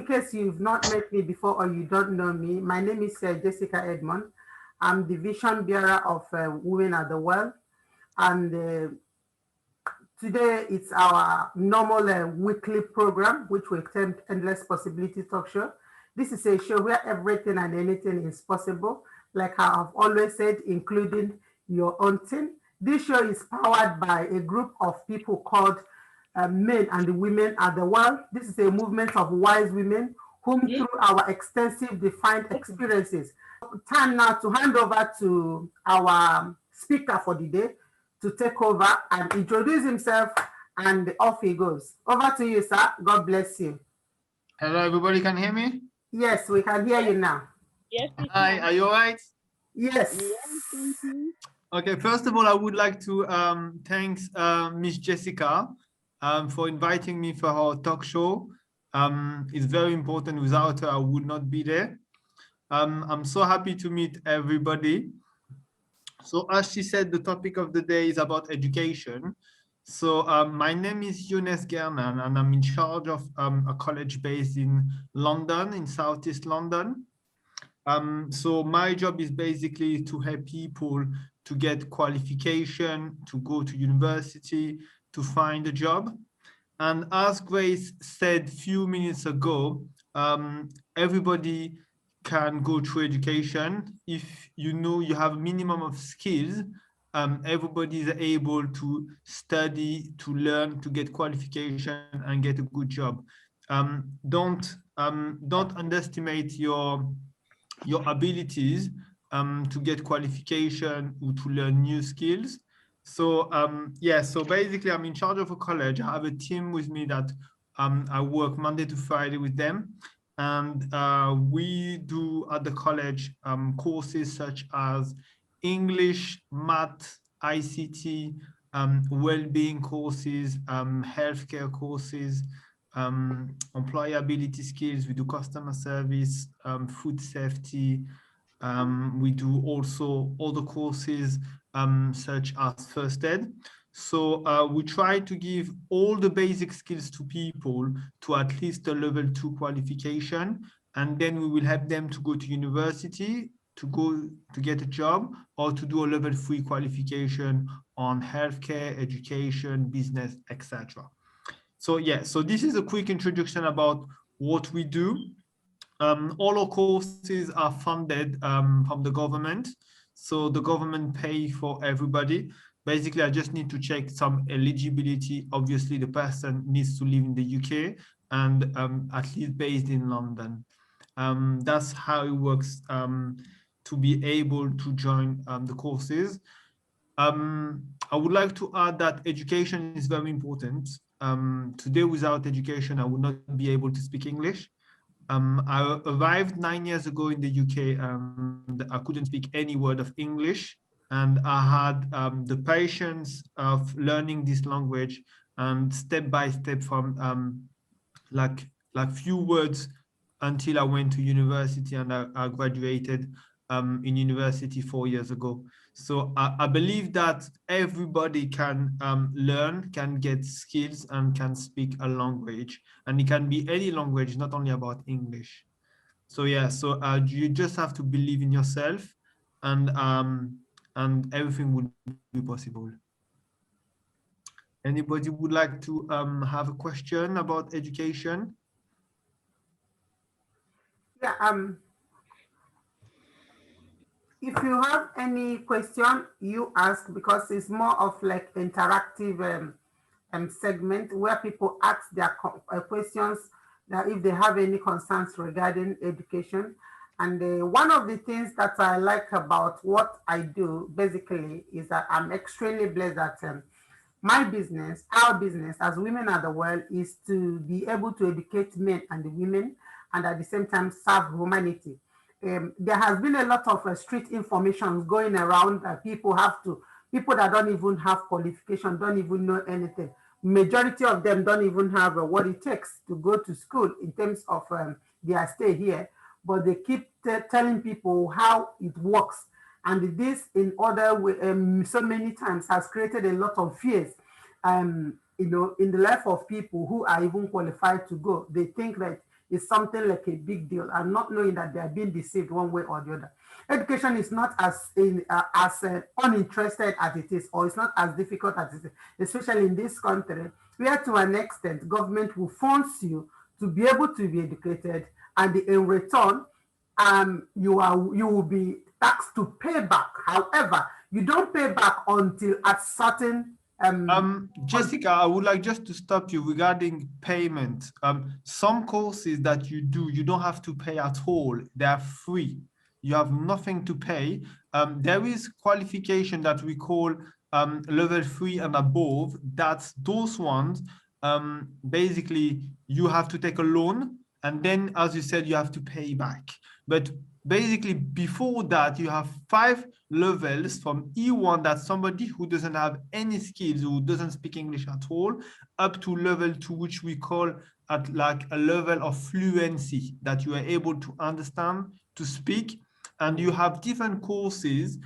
case you've not met me before or you don't know me, my name is Jessica Edmond. I'm the vision bearer of Women at the Well. And today it's our normal weekly program, which we termed Endless Possibility Talk Show. This is a show where everything and anything is possible, like I've always said, including your own thing. This show is powered by a group of people called Men and the Women at the World. This is a movement of wise women whom through our extensive defined experiences. Time now to hand over to our speaker for the day to take over and introduce himself, and off he goes. Over to you, sir. God bless you. Hello, everybody. Can you hear me? Yes, we can hear you now. Yes. Hi, are you all right? Yes. Thank you. Okay, first of all, I would like to thank Miss Jessica for inviting me for her talk show. It's very important. Without her, I would not be there. I'm so happy to meet everybody. So as she said, the topic of the day is about education. So my name is Younes and I'm in charge of a college based in London, in Southeast London. So my job is basically to help people to get qualification, to go to university, to find a job. And as Grace said a few minutes ago, everybody can go through education. If you know you have a minimum of skills, everybody is able to study, to learn, to get qualification and get a good job. Don't underestimate your abilities to get qualification or to learn new skills. So yeah, so basically I'm in charge of a college. I have a team with me that I work Monday to Friday with them. And we do at the college courses such as English, math, ICT, well-being courses, healthcare courses, employability skills. We do customer service, food safety. We do also other courses such as first aid. So we try to give all the basic skills to people to at least a level 2 qualification, and then we will help them to go to university, to go to get a job, or to do a level 3 qualification on healthcare, education, business, etc. So yeah, so this is a quick introduction about what we do. All our courses are funded from the government. So the government pay for everybody. Basically, I just need to check some eligibility. Obviously, the person needs to live in the UK and at least based in London. That's how it works to be able to join the courses. I would like to add that education is very important. Today, without education, I would not be able to speak English. I arrived 9 years ago in the UK and I couldn't speak any word of English. And I had the patience of learning this language and step by step from like few words until I went to university and I graduated in university 4 years ago. So I believe that everybody can learn, can get skills and can speak a language, and it can be any language, not only about English. So yeah, so you just have to believe in yourself and everything would be possible. Anybody would like to have a question about education? Yeah, if you have any question, you ask, because it's more of like interactive segment where people ask their questions, that if they have any concerns regarding education. And one of the things that I like about what I do basically is that I'm extremely blessed that my business, our business as Women at the World, is to be able to educate men and the women and at the same time serve humanity. There has been a lot of street information going around that people that don't even have qualification, don't even know anything. Majority of them don't even have what it takes to go to school in terms of their stay here, but they keep telling people how it works. And this, in other way, so many times has created a lot of fears, in the life of people who are even qualified to go. They think that is something like a big deal, and not knowing that they are being deceived one way or the other. Education is not as uninterested as it is, or it's not as difficult as it is, especially in this country, where to an extent government will force you to be able to be educated, and in return, you will be taxed to pay back. However, you don't pay back until at certain Jessica, I would like just to stop you regarding payment. Some courses that you do, you don't have to pay at all. They are free. You have nothing to pay. There is qualification that we call level 3 and above. That's those ones. Basically, you have to take a loan, and then, as you said, you have to pay back. But basically, before that, you have 5 levels from E1, that's somebody who doesn't have any skills, who doesn't speak English at all, up to level 2, which we call at like a level of fluency, that you are able to understand, to speak. And you have different courses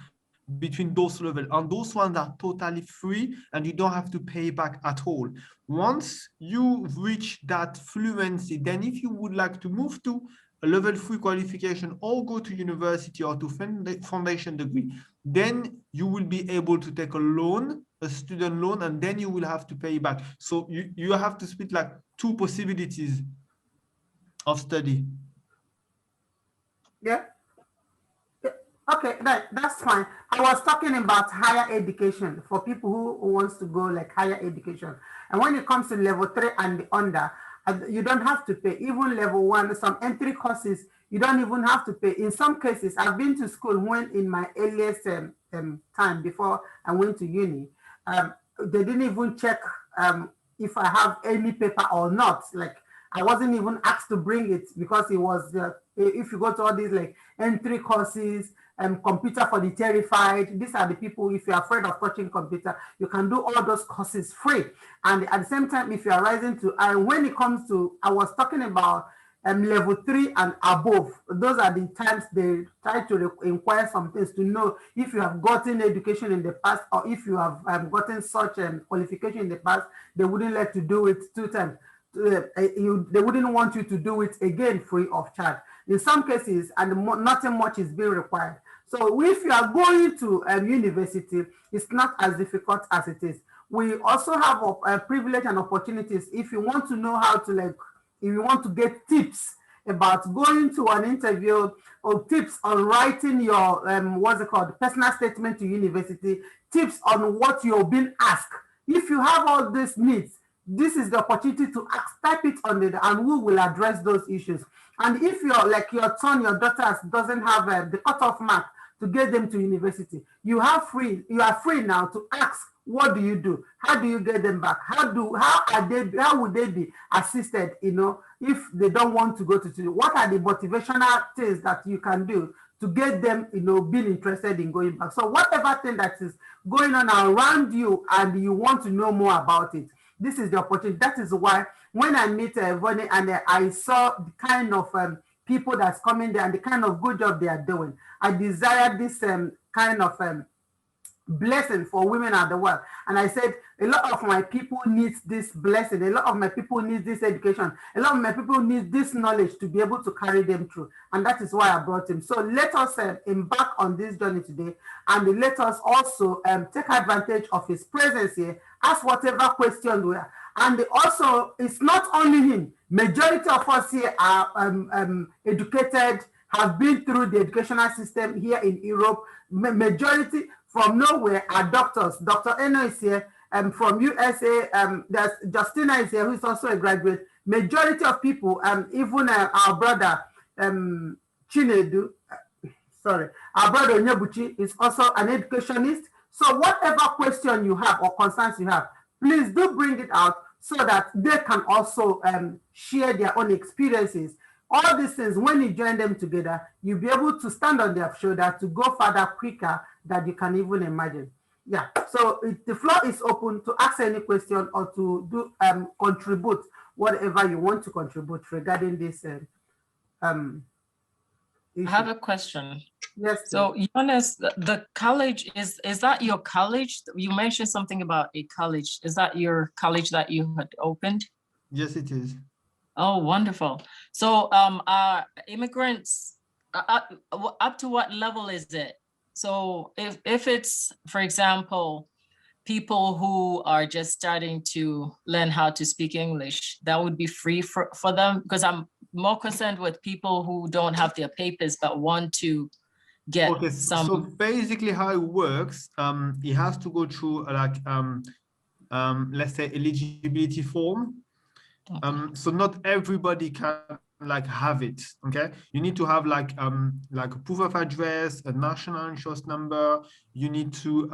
between those levels, and those ones are totally free, and you don't have to pay back at all. Once you reach that fluency, then if you would like to move to a level 3 qualification or go to university or to foundation degree, then you will be able to take a loan, a student loan, and then you will have to pay back. So you have to split like 2 possibilities of study. Yeah. Okay, that's fine. I was talking about higher education for people who wants to go like higher education. And when it comes to level 3 and under, you don't have to pay. Even level 1, some entry courses, you don't even have to pay. In some cases, I've been to school when in my earliest time before I went to uni, they didn't even check if I have any paper or not. Like, I wasn't even asked to bring it because it was, if you go to all these like entry courses, computer for the terrified, these are the people, if you're afraid of touching computer, you can do all those courses free. And at the same time, if you're rising to, and when it comes to, I was talking about level 3 and above, those are the times they try to inquire some things to know if you have gotten education in the past, or if you have gotten such qualification in the past. They wouldn't let you do it 2 times. They wouldn't want you to do it again free of charge. In some cases, and nothing much is being required. So if you are going to university, it's not as difficult as it is. We also have a privilege and opportunities. If you want to know how to if you want to get tips about going to an interview, or tips on writing your what's it called, personal statement to university, tips on what you're being asked. If you have all these needs, this is the opportunity to type it on it, and we will address those issues. And if you're like your son, your daughters doesn't have the cutoff mark to get them to university, you are free now to ask, what do you do? How do you get them back? How would they be assisted, if they don't want to go to school? What are the motivational things that you can do to get them, being interested in going back? So whatever thing that is going on around you and you want to know more about it, this is the opportunity. That is why when I meet Vonnie and I saw the kind of people that's coming there and the kind of good job they are doing, I desire this kind of blessing for women at the world. And I said, a lot of my people need this blessing. A lot of my people need this education. A lot of my people need this knowledge to be able to carry them through. And that is why I brought him. So let us embark on this journey today. And let us also take advantage of his presence here. Ask whatever question we are. And also, it's not only him. Majority of us here are educated, have been through the educational system here in Europe. Majority from nowhere are doctors. Dr. Eno is here, from USA. There's Justina is here, who is also a graduate. Majority of people, even our brother Chinedu, our brother Onyebuchi is also an educationist. So whatever question you have or concerns you have, please do bring it out so that they can also share their own experiences. All these things, when you join them together, you'll be able to stand on their shoulder to go further quicker than you can even imagine. Yeah, so the floor is open to ask any question or to do contribute whatever you want to contribute regarding this issue. I have a question. Yes. So, Younes, the college, is that your college? You mentioned something about a college. Is that your college that you had opened? Yes, it is. Oh, wonderful. So immigrants, up to what level is it? So if it's, for example, people who are just starting to learn how to speak English, that would be free for them? Because I'm more concerned with people who don't have their papers but want to get Okay, some. so basically how it works, it has to go through like let's say eligibility form. So not everybody can like have it. Okay, you need to have like a proof of address, a national insurance number. You need to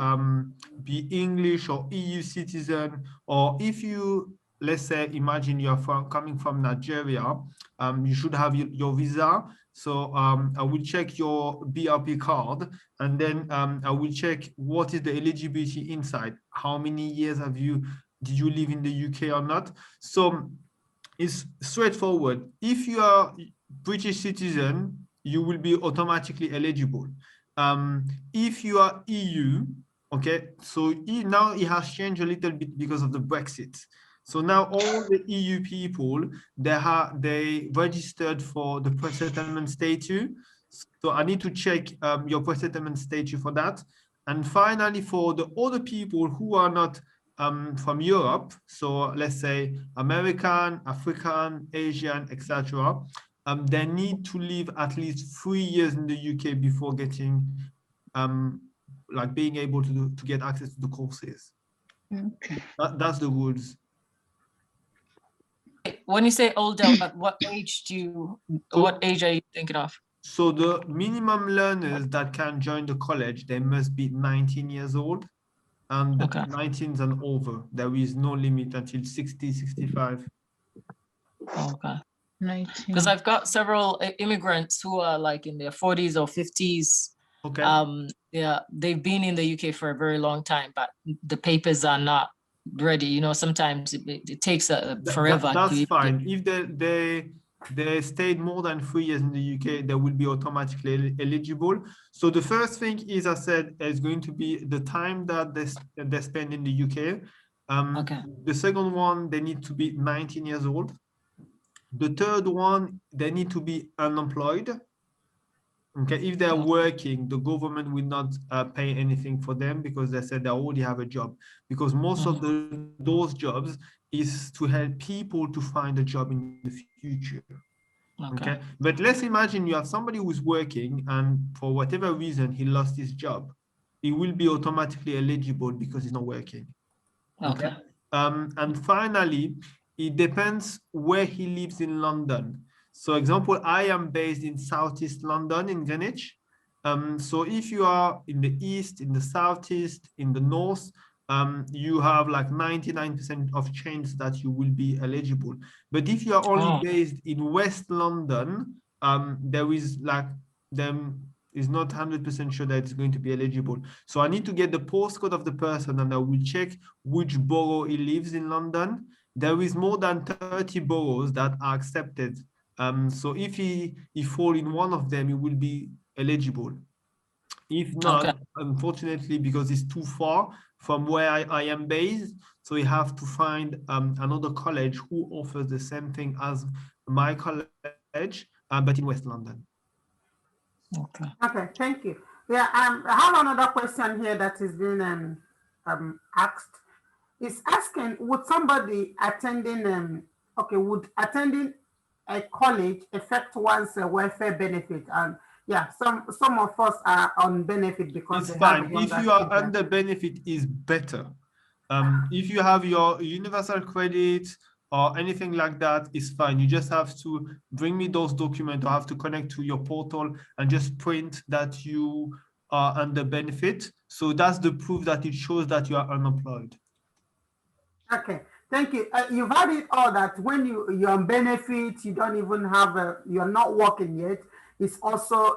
be English or EU citizen, or if you, let's say, imagine you're coming from Nigeria, you should have your visa. So I will check your BRP card, and then I will check what is the eligibility inside. How many years did you live in the UK or not? So it's straightforward. If you are British citizen, you will be automatically eligible. If you are EU, okay, so now it has changed a little bit because of the Brexit. So now all the EU people, they registered for the pre-settlement status. So I need to check your pre-settlement status for that. And finally, for the other people who are not from Europe, so let's say American, African, Asian, etc., they need to live at least 3 years in the UK before getting, like being able to get access to the courses. Okay. That's the rules. When you say older, at what age what age are you thinking of? So the minimum learners that can join the college, they must be 19 years old. And Okay. 19s and over. There is no limit until 60, 65. Okay. 19. Because I've got several immigrants who are like in their 40s or 50s. Okay. Yeah, they've been in the UK for a very long time, but the papers are not ready. You know, sometimes it takes forever. That's fine. If they stayed more than 3 years in the UK, they will be automatically eligible. So the first thing is, I said, is going to be the time that they spend in the UK. Okay. The second one, they need to be 19 years old. The third one, they need to be unemployed. Okay, if they're working, the government will not pay anything for them because they said they already have a job. Because most of those jobs is to help people to find a job in the future. Okay. But let's imagine you have somebody who's working and for whatever reason he lost his job. He will be automatically eligible because he's not working. Okay. And finally, it depends where he lives in London. So example, I am based in Southeast London in Greenwich. So if you are in the East, in the Southeast, in the North, you have like 99% of chance that you will be eligible. But if you are only based in West London, there is like is not 100% sure that it's going to be eligible. So I need to get the postcode of the person and I will check which borough he lives in London. There is more than 30 boroughs that are accepted. So if he fall in one of them, he will be eligible. If not, unfortunately, because it's too far from where I am based, so we have to find another college who offers the same thing as my college, but in West London. Okay, thank you. Yeah, I have another question here that is being asked. It's asking, would somebody attending would attending a college affect one's welfare benefit? And yeah, some of us are on benefit because it's fine. If you are under benefit, is better. If you have your universal credit or anything like that, is fine. You just have to bring me those documents or have to connect to your portal and just print that you are under benefit. So that's the proof that it shows that you are unemployed. Okay, thank you. You've had it all that when you're on benefit, you don't even have you're not working yet. It's also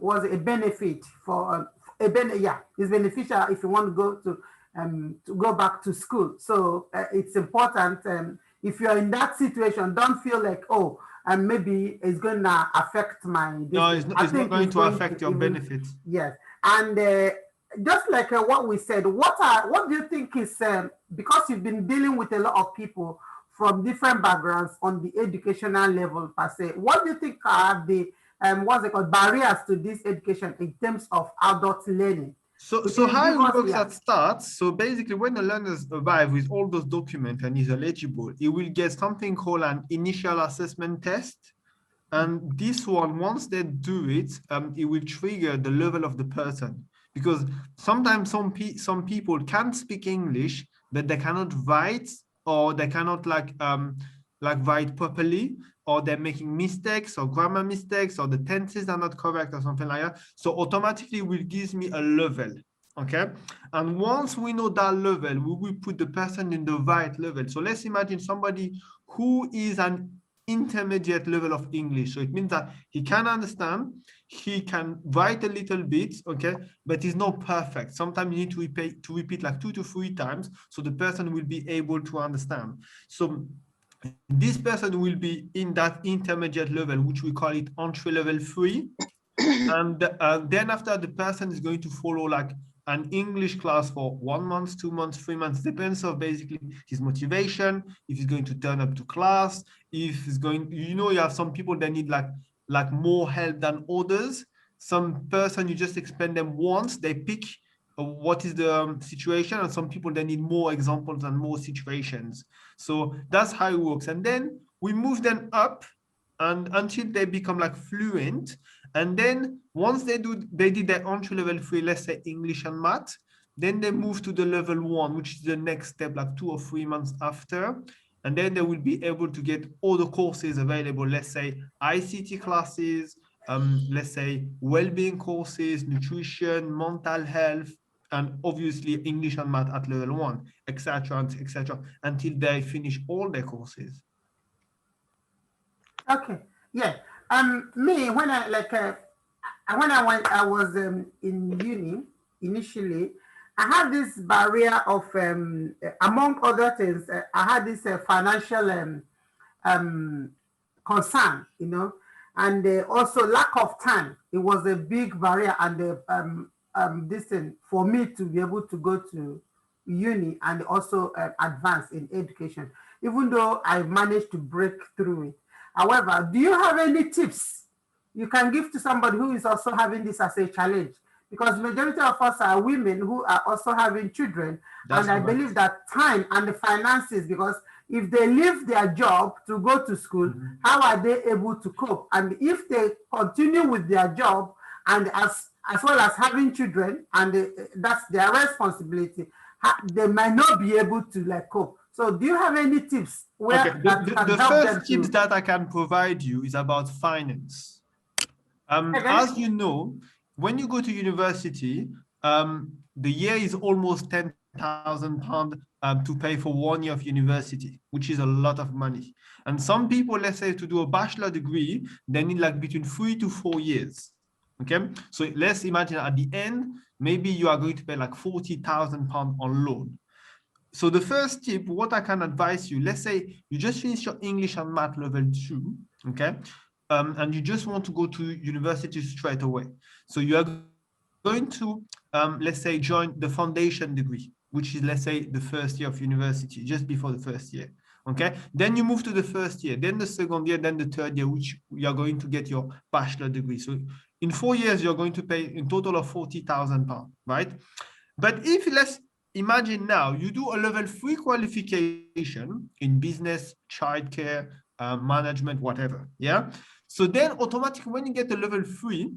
was a benefit for it's beneficial if you want to go back to school. So it's important. If you're in that situation, don't feel like, oh, maybe it's going to affect my. No, it's not going to affect your benefits. Yes, and just like what we said, what do you think is because you've been dealing with a lot of people from different backgrounds on the educational level per se. What do you think are the what's it called, barriers to this education in terms of adult learning? So how it works yeah. at starts, so basically when the learners arrive with all those documents and is eligible, he will get something called an initial assessment test. And this one, once they do it, it will trigger the level of the person. Because sometimes some people can speak English, but they cannot write, or they cannot like write properly, or they're making mistakes or grammar mistakes, or the tenses are not correct or something like that. So automatically it will give me a level. Okay. And once we know that level, we will put the person in the right level. So let's imagine somebody who is an intermediate level of English. So it means that he can understand, he can write a little bit, okay, but he's not perfect. Sometimes you need to repeat like 2 to 3 times so the person will be able to understand. So this person will be in that intermediate level, which we call it entry level 3. And then after, the person is going to follow like an English class for 1 month, 2 months, 3 months, depends on basically his motivation, if he's going to turn up to class, if he's going, you have some people that need like more help than others. Some person, you just explain them once, they pick what is the situation, and some people, they need more examples and more situations. So that's how it works. And then we move them up and until they become like fluent. And then once they did their entry level 3, let's say English and math, then they move to the level 1, which is the next step, like 2 or 3 months after. And then they will be able to get all the courses available, let's say ICT classes, let's say well-being courses, nutrition, mental health, and obviously English and math at level 1, etc., until they finish all their courses. Okay, yeah. Me, when I was in uni initially, I had this barrier of among other things, I had this financial concern, and also lack of time. It was a big barrier, and this thing for me to be able to go to uni and also advance in education, even though I managed to break through it. However, do you have any tips you can give to somebody who is also having this as a challenge? Because majority of us are women who are also having children. That's and I correct. believe that time and the finances, because if they leave their job to go to school, how are they able to cope? And if they continue with their job and as well as having children, and that's their responsibility, they might not be able to cope. So do you have any tips where Okay, the first tips that I can provide you is about finance. As you know, when you go to university, the year is almost £10,000 to pay for 1 year of university, which is a lot of money. And some people, let's say, to do a bachelor degree, they need like between 3 to 4 years. Okay, so let's imagine at the end, maybe you are going to pay like £40,000 on loan. So the first tip, what I can advise you, let's say you just finished your English and math level 2, okay? And you just want to go to university straight away. So you are going to, let's say, join the foundation degree, which is, let's say, the first year of university, just before the first year, okay? Then you move to the first year, then the second year, then the third year, which you are going to get your bachelor degree. So in 4 years, you're going to pay in total of £40,000, right? But if let's imagine now you do a level 3 qualification in business, childcare, management, whatever. Yeah. So then automatically, when you get the level 3,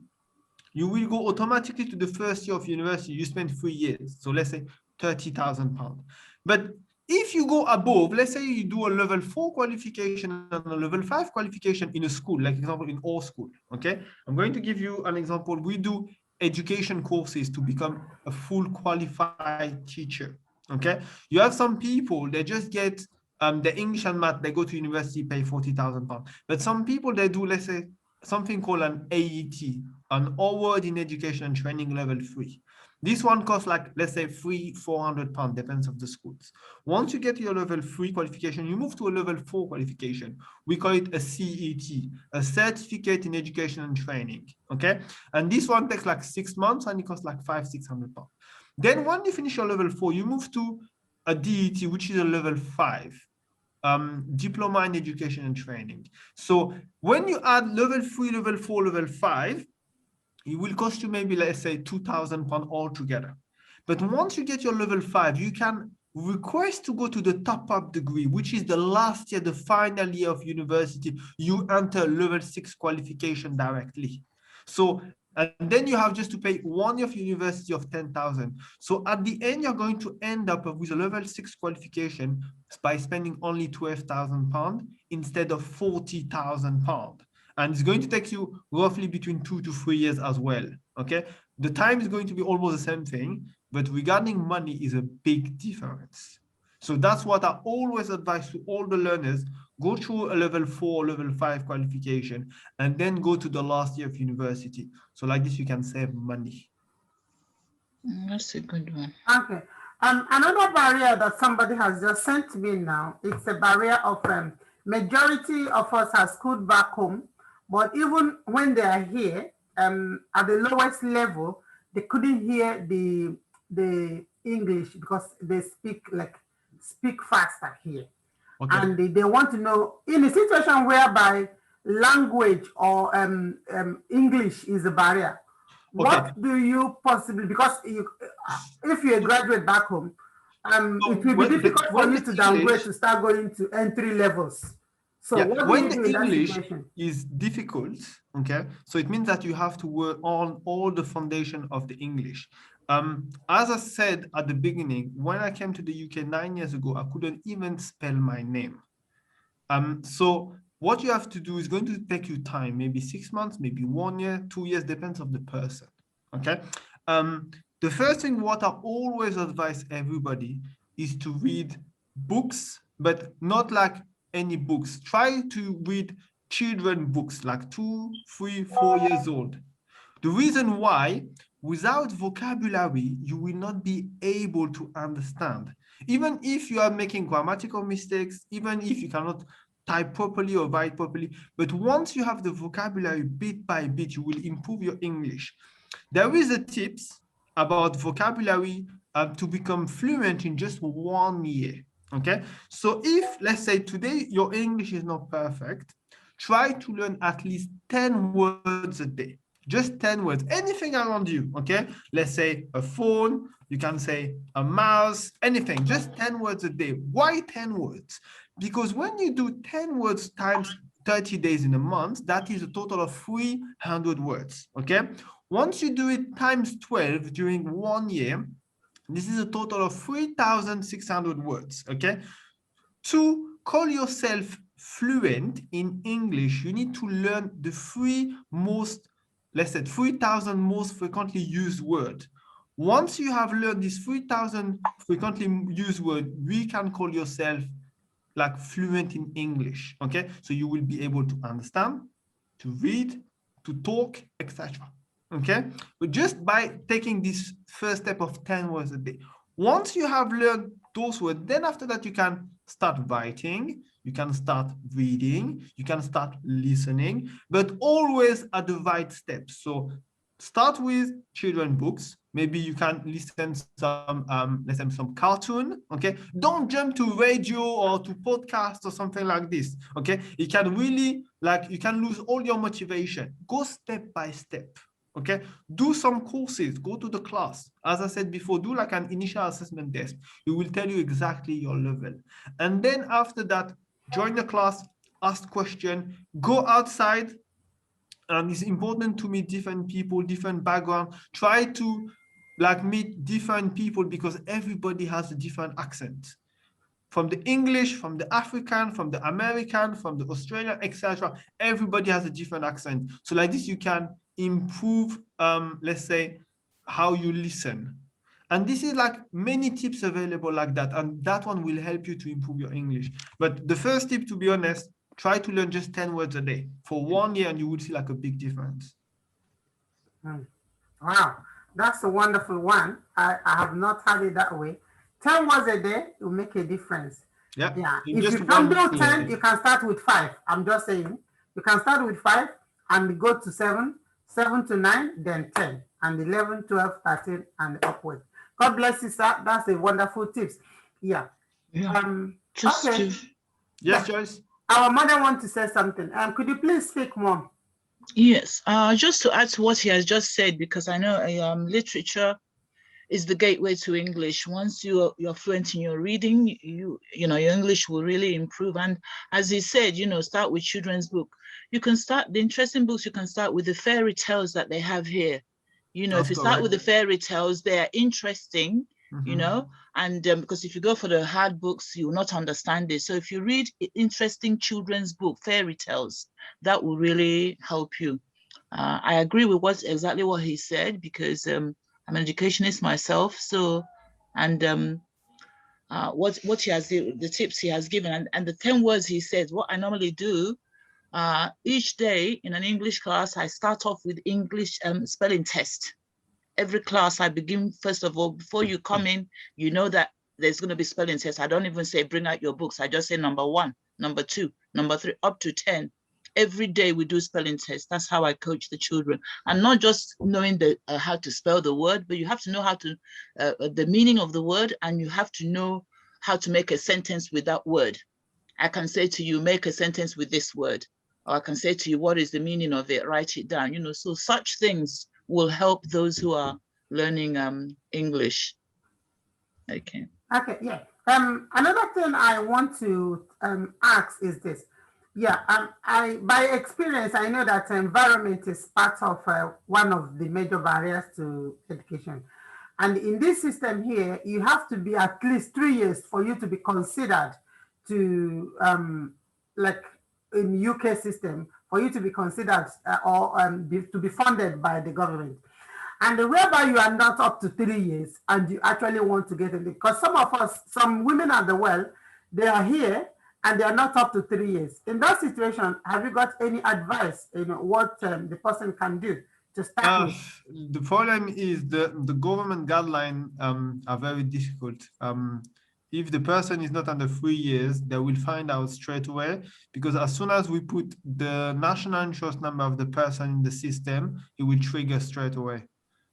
you will go automatically to the first year of university. You spend 3 years. So let's say £30,000. But if you go above, let's say you do a level 4 qualification and a level 5 qualification in a school, like example in our school. Okay. I'm going to give you an example. We do education courses to become a full qualified teacher. Okay, you have some people, they just get the English and math, they go to university, pay £40,000. But some people, they do, let's say, something called an AET, an Award in Education and Training level 3. This one costs like, let's say, £300-400, depends on the schools. Once you get your level 3 qualification, you move to a level 4 qualification. We call it a CET, a Certificate in Education and Training, okay? And this one takes like 6 months and it costs like £500-600. Then when you finish your level 4, you move to a DET, which is a level 5. diploma in education and training. So when you add level 3, level 4, level 5, it will cost you maybe, let's say, £2,000 altogether. But once you get your level 5, you can request to go to the top-up degree, which is the last year, the final year of university. You enter level 6 qualification directly. So, and then you have just to pay 1 year of university of 10,000. So at the end, you're going to end up with a level 6 qualification by spending only £12,000 instead of £40,000. And it's going to take you roughly between 2 to 3 years as well. Okay, the time is going to be almost the same thing, but regarding money is a big difference. So that's what I always advise to all the learners: go through a level 4, level 5 qualification, and then go to the last year of university. So like this, you can save money. That's a good one. Okay. Another barrier that somebody has just sent me now, it's a barrier of majority of us have schooled back home, but even when they are here, at the lowest level, they couldn't hear the English because they speak faster here. Okay. And they want to know, in a situation whereby language or English is a barrier, what do you possibly, because if you're a graduate back home, it will be difficult for you to downgrade to start going to entry levels. So yeah, what when do you the do in English that situation? is difficult, okay, so it means that you have to work on all the foundation of the English. As I said at the beginning, when I came to the UK 9 years ago, I couldn't even spell my name. So what you have to do is going to take you time, maybe 6 months, maybe 1 year, 2 years, depends on the person. Okay. The first thing what I always advise everybody is to read books, but not like any books. Try to read children books, like 2, 3, 4 years old. The reason why, without vocabulary, you will not be able to understand. Even if you are making grammatical mistakes, even if you cannot type properly or write properly, but once you have the vocabulary bit by bit, you will improve your English. There is a tips about vocabulary to become fluent in just 1 year. Okay, so if, let's say, today your English is not perfect, try to learn at least 10 words a day. Just 10 words, anything around you, okay? Let's say a phone, you can say a mouse, anything, just 10 words a day. Why 10 words? Because when you do 10 words times 30 days in a month, that is a total of 300 words, okay? Once you do it times 12 during 1 year, this is a total of 3,600 words, okay? To call yourself fluent in English, you need to learn the 3,000 most frequently used words. Once you have learned these 3,000 frequently used words, we can call yourself like fluent in English, okay? So you will be able to understand, to read, to talk, etc. Okay? But just by taking this first step of 10 words a day, once you have learned those words, then after that you can start writing, you can start reading, you can start listening, but always at the right steps. So start with children books. Maybe you can listen some cartoon, okay? Don't jump to radio or to podcast or something like this, okay? It can really, you can lose all your motivation. Go step by step, okay? Do some courses, go to the class. As I said before, do like an initial assessment test. It will tell you exactly your level. And then after that, join the class, ask questions, go outside. And it's important to meet different people, different background. Try to meet different people because everybody has a different accent. From the English, from the African, from the American, from the Australian, etc. Everybody has a different accent. So like this, you can improve, let's say, how you listen. And this is like many tips available like that. And that one will help you to improve your English. But the first tip, to be honest, try to learn just 10 words a day for 1 year and you will see like a big difference. Wow, that's a wonderful one. I have not had it that way. 10 words a day will make a difference. Yeah. If you can't do 10, you can start with 5. I'm just saying, you can start with 5 and go to 7, 7 to 9, then 10, and 11, 12, 13, and upward. God bless you, sir. That's a wonderful tips. Yeah. Just Okay. Yes, Yeah. Joyce? Our mother wants to say something. Could you please speak, Mom? Yes, just to add to what he has just said, because I know literature is the gateway to English. Once you're fluent in your reading, you know your English will really improve. And as he said, start with children's book. You can start the interesting books. You can start with the fairy tales that they have here. That's If you start correct. with the fairy tales, they are interesting. And because if you go for the hard books, you will not understand it. So if you read interesting children's book, fairy tales, that will really help you. I agree with exactly what he said, because I'm an educationist myself. So, and what he has, the tips he has given, and the 10 words he says, what I normally do, each day in an English class, I start off with English spelling test. Every class I begin, first of all, before you come in, you know that there's going to be spelling tests. I don't even say bring out your books. I just say number 1, number 2, number 3, up to 10. Every day we do spelling tests. That's how I coach the children. And not just knowing how to spell the word, but you have to know how to, the meaning of the word, and you have to know how to make a sentence with that word. I can say to you, make a sentence with this word. Or I can say to you, what is the meaning of it? Write it down. So such things will help those who are learning English. Okay. Okay, yeah. Another thing I want to ask is this. Yeah, I by experience I know that environment is part of one of the major barriers to education, and in this system here, you have to be at least 3 years for you to be considered to like in UK system for you to be considered or to be funded by the government. And whereby you are not up to 3 years and you actually want to get in, because some of us, some women at the well, they are here and they are not up to 3 years. In that situation, have you got any advice what the person can do to start with? The problem is the government guidelines are very difficult. If the person is not under 3 years, they will find out straight away, because as soon as we put the national insurance number of the person in the system, it will trigger straight away.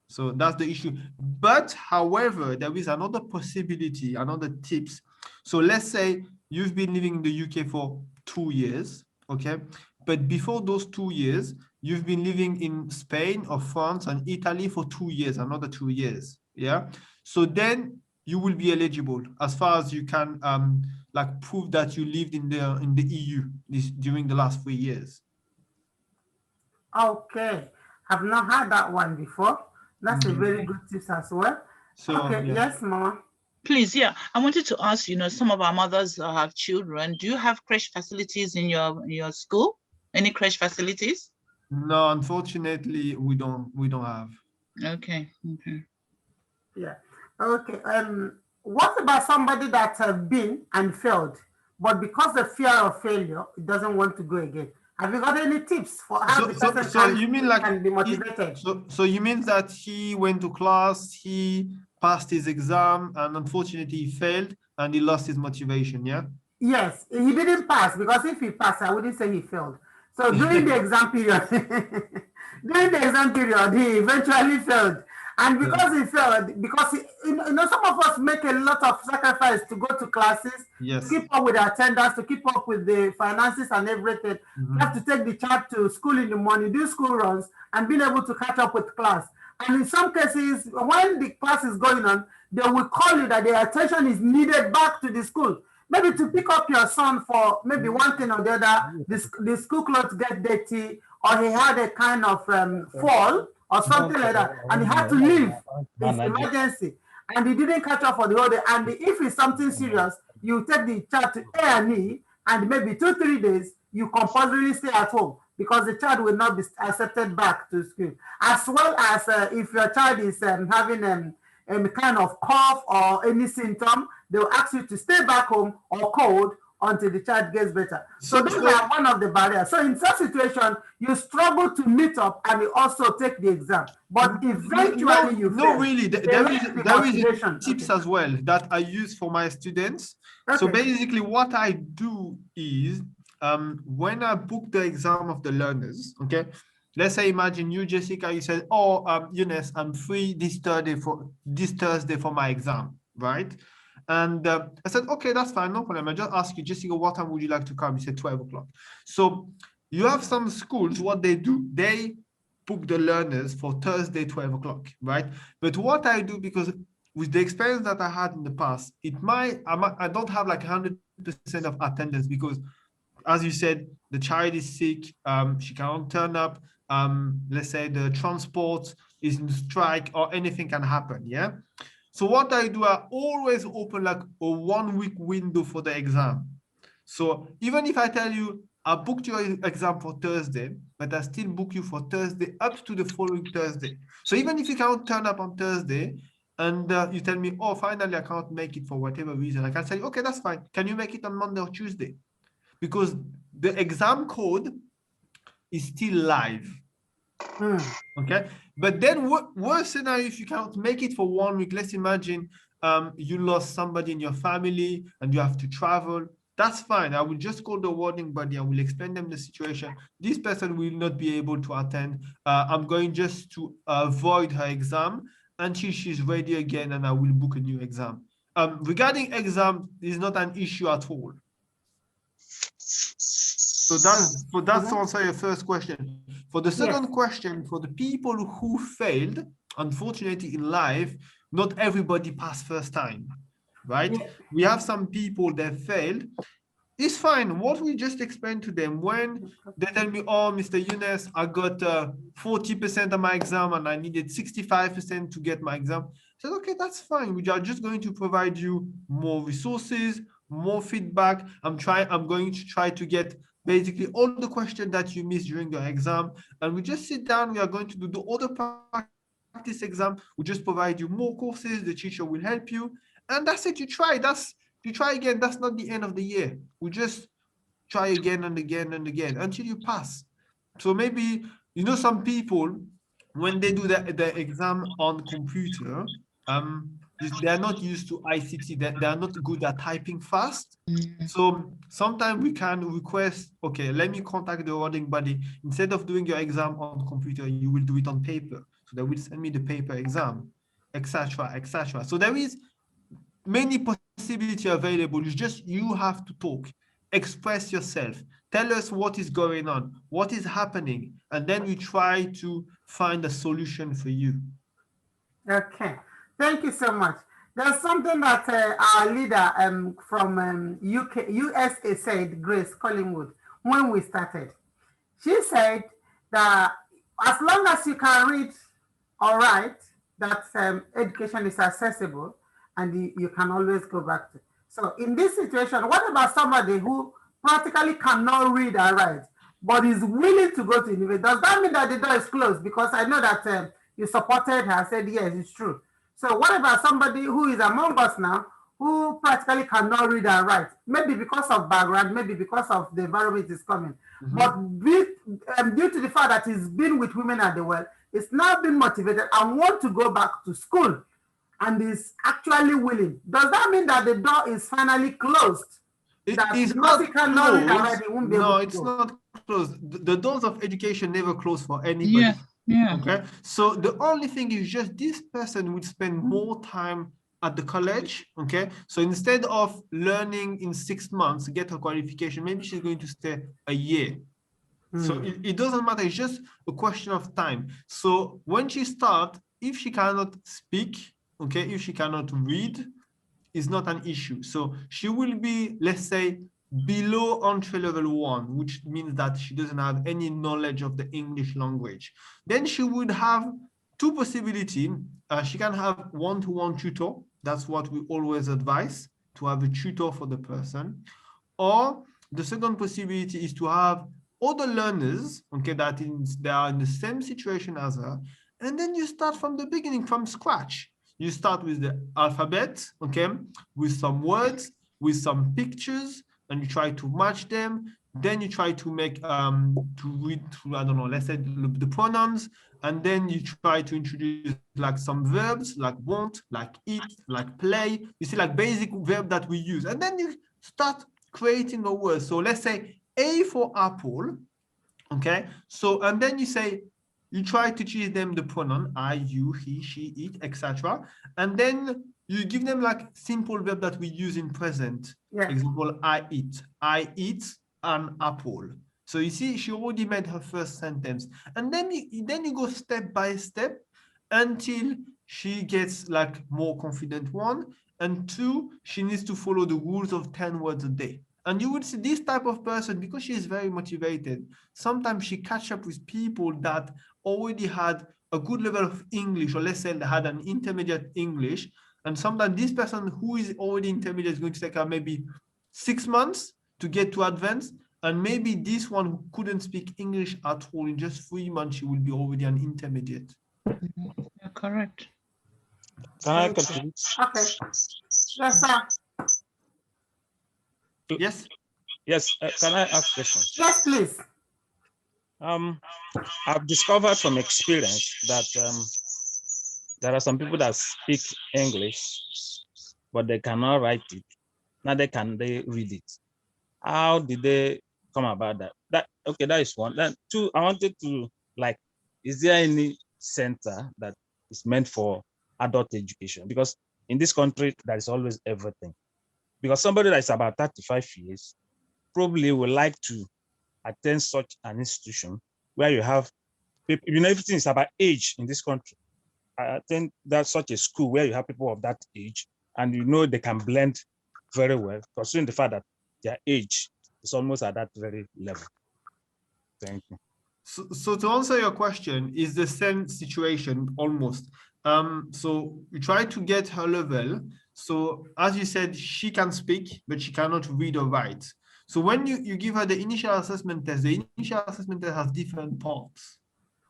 So that's the issue. But however, there is another possibility, another tips. So let's say you've been living in the UK for 2 years, okay? But before those 2 years, you've been living in Spain or France and Italy for 2 years, another 2 years, yeah? So then you will be eligible as far as you can like prove that you lived in the EU during the last 3 years. Okay, I've not had that one before. That's a very good tips as well. So, okay, yeah. Yes, Mama. Please, yeah. I wanted to ask, some of our mothers have children. Do you have creche facilities in your school? Any creche facilities? No, unfortunately, we don't have. Okay. Yeah. Okay. What about somebody that have been and failed, but because of fear of failure, it doesn't want to go again? Have you got any tips for how the person you mean like can be motivated? So you mean that he went to class, he passed his exam, and unfortunately he failed and he lost his motivation, yeah? Yes, he didn't pass, because if he passed, I wouldn't say he failed. So during the exam period, he eventually failed. And because he failed, because some of us make a lot of sacrifice to go to classes, Yes. to keep up with the attendance, to keep up with the finances and everything. You have to take the child to school in the morning, do school runs, and being able to catch up with class. And in some cases, when the class is going on, they will call you that the attention is needed back to the school. Maybe to pick up your son for maybe one thing or the other, the school clothes get dirty, or he had a kind of fall or something like that, and he had to leave. It's emergency, and he didn't catch up for the whole day. And if it's something serious, you take the child to A&E, and maybe 2-3 days, you compulsorily stay at home, because the child will not be accepted back to school. As well as if your child is having a kind of cough or any symptom, they will ask you to stay back home or cold until the child gets better. So those are one of the barriers. So in such situation, you struggle to meet up and you also take the exam. But eventually you fail. No, really. There is tips as well that I use for my students. Okay. So basically what I do is when I book the exam of the learners, okay, let's say imagine you, Jessica, you said, oh, Younes, I'm free this Thursday for my exam, right? And I said, okay, that's fine, no problem. I just ask you, Jessica, what time would you like to come? You said 12 o'clock. So you have some schools, what they do, they book the learners for Thursday, 12 o'clock, right? But what I do, because with the experience that I had in the past, I don't have like 100% of attendance because, as you said, the child is sick, she cannot turn up, let's say the transport is in strike or anything can happen, yeah? So what I do, I always open like a 1 week window for the exam. So even if I tell you, I booked your exam for Thursday, but I still book you for Thursday up to the following Thursday. So even if you cannot turn up on Thursday and you tell me, oh, finally, I can't make it for whatever reason, I can say, okay, that's fine. Can you make it on Monday or Tuesday? Because the exam code is still live. Okay, but then worst scenario, if you cannot make it for 1 week, let's imagine you lost somebody in your family and you have to travel. That's fine. I will just call the warding body. I will explain them the situation. This person will not be able to attend. I'm going just to avoid her exam until she's ready again, and I will book a new exam. Regarding exam, is not an issue at all. So that's to answer your first question. For the second question, for the people who failed, unfortunately in life, not everybody passed first time, right? We have some people that failed. It's fine. What we just explained to them when they tell me, oh, Mr. Younes, I got 40% of my exam and I needed 65% to get my exam. I said, okay, that's fine. We are just going to provide you more resources, more feedback. I'm going to try to get basically all the questions that you missed during your exam. And we just sit down. We are going to do the other practice exam. We just provide you more courses. The teacher will help you. And that's it. You try again. That's not the end of the year. We just try again and again and again until you pass. So maybe, some people, when they do the exam on computer, they are not used to ICT. They are not good at typing fast. So sometimes we can request, okay, let me contact the awarding body. Instead of doing your exam on computer, you will do it on paper. So they will send me the paper exam, etc., etc. So there is many possibilities available. You have to talk, express yourself, tell us what is going on, what is happening, and then we try to find a solution for you. Okay, thank you so much. There's something that our leader from USA said, Grace Collingwood, when we started. She said that as long as you can read or write, that education is accessible and you can always go back to. So in this situation, what about somebody who practically cannot read and write, but is willing to go to university? Does that mean that the door is closed? Because I know that you supported her, said, yes, it's true. So what about somebody who is among us now, who practically cannot read and write, maybe because of background, maybe because of the environment is coming, but due to the fact that he's been with women at the well, is now been motivated and want to go back to school and is actually willing. Does that mean that the door is finally closed? It's not closed. No, it's not closed. The doors of education never close for anybody. Yeah. Okay. So the only thing is just this person would spend more time at the college. Okay. So instead of learning in 6 months to get her qualification, maybe she's going to stay a year. So it doesn't matter. It's just a question of time. So when she starts, if she cannot speak, okay, if she cannot read, is not an issue. So she will be, let's say, below entry level 1, which means that she doesn't have any knowledge of the English language. Then she would have 2 possibilities. She can have one-to-one tutor. That's what we always advise, to have a tutor for the person. Or the second possibility is to have other learners, okay, they are in the same situation as her. And then you start from the beginning, from scratch. You start with the alphabet, okay, with some words, with some pictures, and you try to match them. Then you try to make, to read through, I don't know, let's say the pronouns. And then you try to introduce like some verbs, like want, like eat, like play. You see, like basic verb that we use. And then you start creating a word. So let's say A for apple, okay? So, and then you try to choose them the pronoun I, you, he, she, it, etc. And then you give them like simple verb that we use in present. Yeah. Example, I eat an apple. So you see, she already made her first sentence. And then you go step by step until she gets like more confident, one. And two, she needs to follow the rules of 10 words a day. And you would see this type of person, because she is very motivated, sometimes she catch up with people that already had a good level of English, or let's say they had an intermediate English. And sometimes this person who is already intermediate is going to take her maybe 6 months to get to advanced. And maybe this one who couldn't speak English at all, in just 3 months, she will be already an intermediate. You're correct. Can I Thank you. contribute? Okay. Yes, sir. Yes. Yes, can I ask a question? Yes, please. I've discovered from experience that there are some people that speak English, but they cannot write it. Neither can they read it. How did they come about that? Okay, that is one. Then two, I wanted to like, is there any center that is meant for adult education? Because in this country, there is always everything. Because somebody that is about 35 years probably would like to attend such an institution where you have people, you know, everything is about age in this country. I think that's such a school where you have people of that age, and you know they can blend very well, considering the fact that their age is almost at that very level. Thank you. So to answer your question, is the same situation almost. So we try to get her level. So as you said, she can speak, but she cannot read or write. So when you give her the initial assessment test, the initial assessment test has different parts.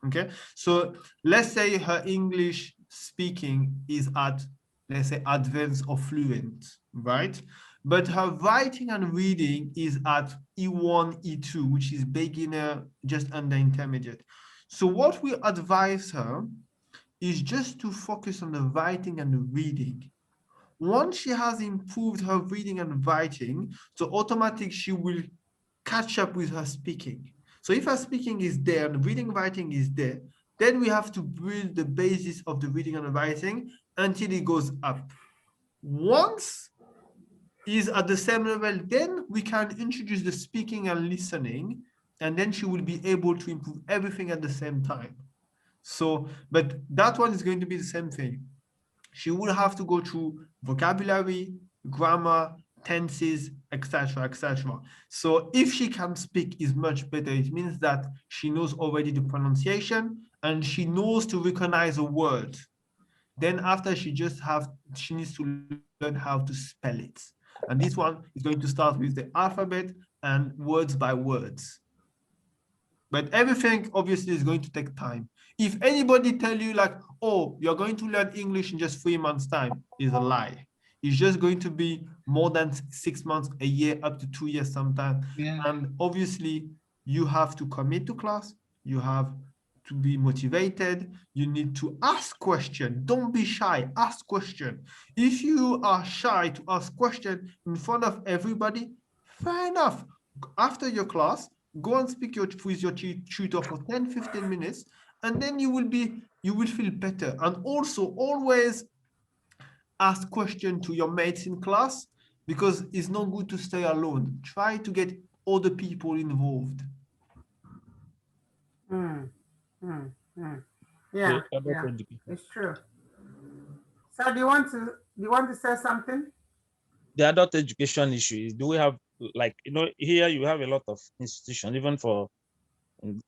Okay, so let's say her English speaking is at, let's say, advanced or fluent, right? But her writing and reading is at E1, E2, which is beginner, just under intermediate. So what we advise her is just to focus on the writing and the reading. Once she has improved her reading and writing, so automatically she will catch up with her speaking. So if her speaking is there and reading and writing is there, then we have to build the basis of the reading and the writing until it goes up. Once is at the same level, then we can introduce the speaking and listening, and then she will be able to improve everything at the same time. So, but that one is going to be the same thing. She will have to go through vocabulary, grammar, tenses, etc., etc. So if she can speak is much better. It means that she knows already the pronunciation and she knows to recognize a word. Then after she needs to learn how to spell it. And this one is going to start with the alphabet and words by words. But everything obviously is going to take time. If anybody tell you like, oh, you're going to learn English in just 3 months' time, is a lie. It's just going to be more than 6 months, a year, up to 2 years sometimes. Yeah. And obviously you have to commit to class. You have to be motivated. You need to ask questions. Don't be shy. Ask questions. If you are shy to ask questions in front of everybody, fair enough. After your class, go and speak with your tutor for 10-15 minutes, and then you will feel better. And also always ask questions to your mates in class, because it's not good to stay alone. Try to get other people involved. Yeah, The adult yeah, education. it's true. So do you want to say something? The adult education issue is, do we have, like, you know, here you have a lot of institutions, even for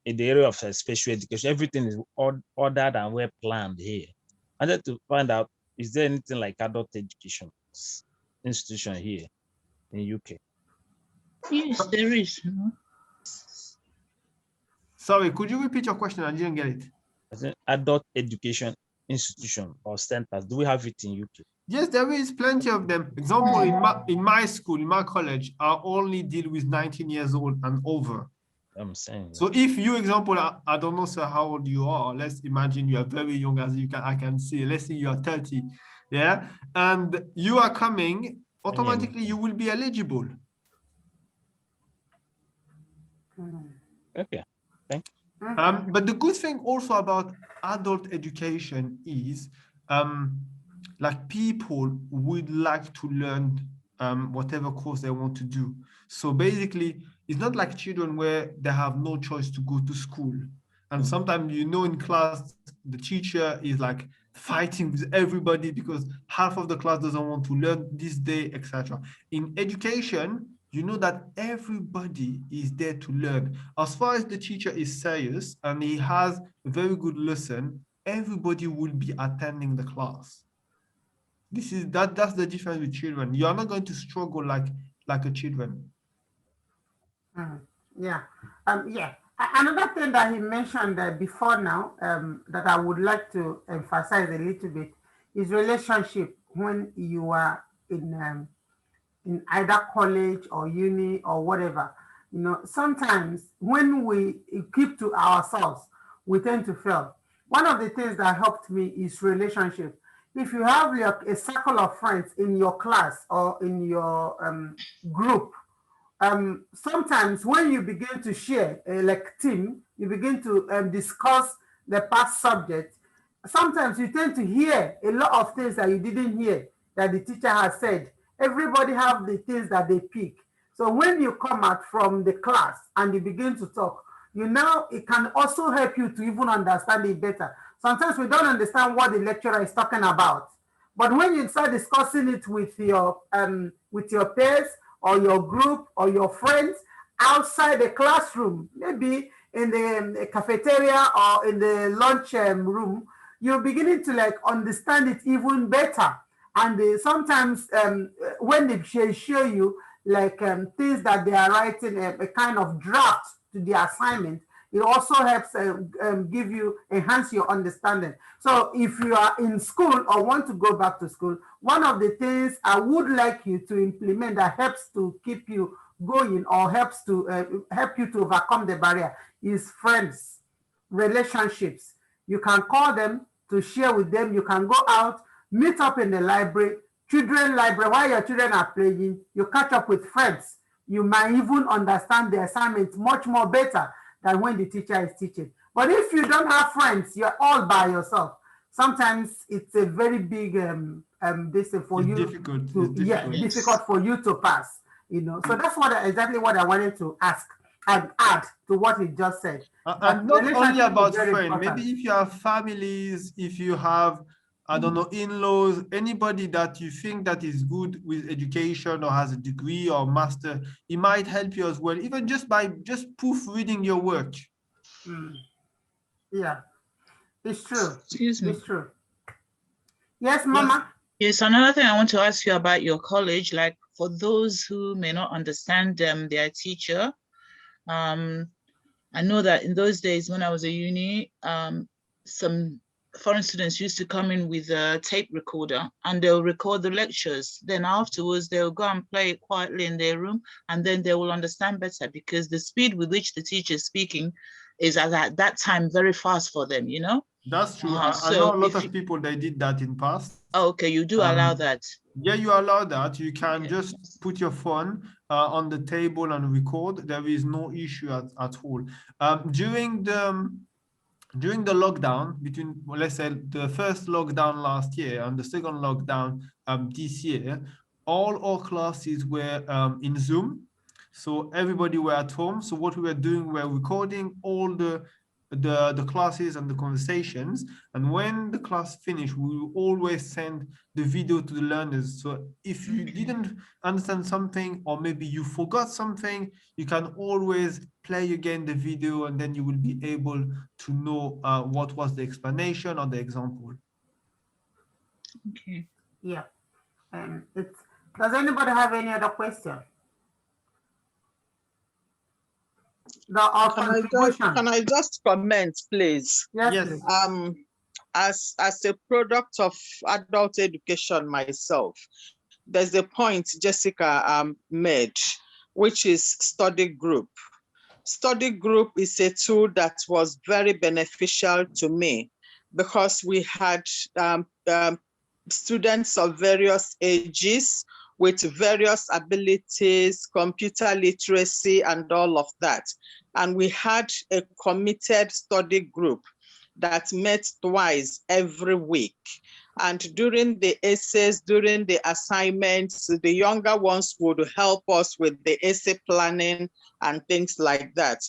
in the area of special education, everything is ordered and well planned here. I wanted to find out, is there anything like adult education institution here in UK? Yes, there is. Sorry, could you repeat your question? I didn't get it. As an adult education institution or centers, do we have it in UK? Yes, there is plenty of them. Example, in my school, in my college, I only deal with 19 years old and over. I'm saying. So if you, example, I don't know, sir, how old you are. Let's imagine you are very young, as I can see. Let's say you are 30, yeah, and you are coming. Automatically, you will be eligible. Okay, thank you. But the good thing also about adult education is like people would like to learn whatever course they want to do. So basically, it's not like children where they have no choice to go to school. And sometimes, you know, in class, the teacher is like fighting with everybody because half of the class doesn't want to learn this day, etc. In education, you know that everybody is there to learn. As far as the teacher is serious and he has a very good lesson, everybody will be attending the class. That's the difference with children. You are not going to struggle like a children. Yeah. Yeah. Another thing that he mentioned before now that I would like to emphasize a little bit is relationship when you are in either college or uni or whatever. You know, sometimes when we keep to ourselves, we tend to fail. One of the things that helped me is relationship. If you have like a circle of friends in your class or in your group, sometimes when you begin to share, like team, you begin to discuss the past subject, sometimes you tend to hear a lot of things that you didn't hear that the teacher has said. Everybody have the things that they pick. So when you come out from the class and you begin to talk, it can also help you to even understand it better. Sometimes we don't understand what the lecturer is talking about. But when you start discussing it with your peers or your group or your friends outside the classroom, maybe in the cafeteria or in the lunch room, you're beginning to like understand it even better. And sometimes when they show you like things that they are writing, a kind of draft to the assignment, it also helps enhance your understanding. So if you are in school or want to go back to school, one of the things I would like you to implement that helps to keep you going or helps to help you to overcome the barrier is friends, relationships. You can call them to share with them. You can go out, meet up in the library, children library, while your children are playing, you catch up with friends. You might even understand the assignment much more better than when the teacher is teaching. But if you don't have friends, you're all by yourself. Sometimes it's a very big this for It's you difficult. to, It's difficult. difficult for you to pass. So that's exactly what I wanted to ask and add to what he just said. And not only about friends, important. maybe if you have families, if you have, I don't know, in-laws, anybody that you think that is good with education or has a degree or master, it might help you as well, even just by proofreading your work. Yeah, it's true. Excuse me. It's true. Yes, Mama. Yes, another thing I want to ask you about your college, like for those who may not understand their teacher, I know that in those days when I was at uni, some foreign students used to come in with a tape recorder and they'll record the lectures. Then afterwards, they'll go and play it quietly in their room, and then they will understand better because the speed with which the teacher is speaking is at that time very fast for them, you know? That's true. I know a lot of people, they did that in past. Oh, okay, you do allow that. Yeah, you allow that. You can just put your phone on the table and record. There is no issue at all. During the lockdown, between, let's say, the first lockdown last year and the second lockdown this year, all our classes were in Zoom. So everybody were at home. So what we were doing, we were recording all the classes and the conversations, and when the class finished, we will always send the video to the learners. So if you didn't understand something, or maybe you forgot something, you can always play again the video, and then you will be able to know what was the explanation or the example. Okay. Yeah. Does anybody have any other question? Can I just comment, please? Yes. Please. As a product of adult education myself, there's a point Jessica made, which is study group. Study group is a tool that was very beneficial to me because we had students of various ages with various abilities, computer literacy, and all of that. And we had a committed study group that met twice every week. And during the essays, during the assignments, the younger ones would help us with the essay planning and things like that.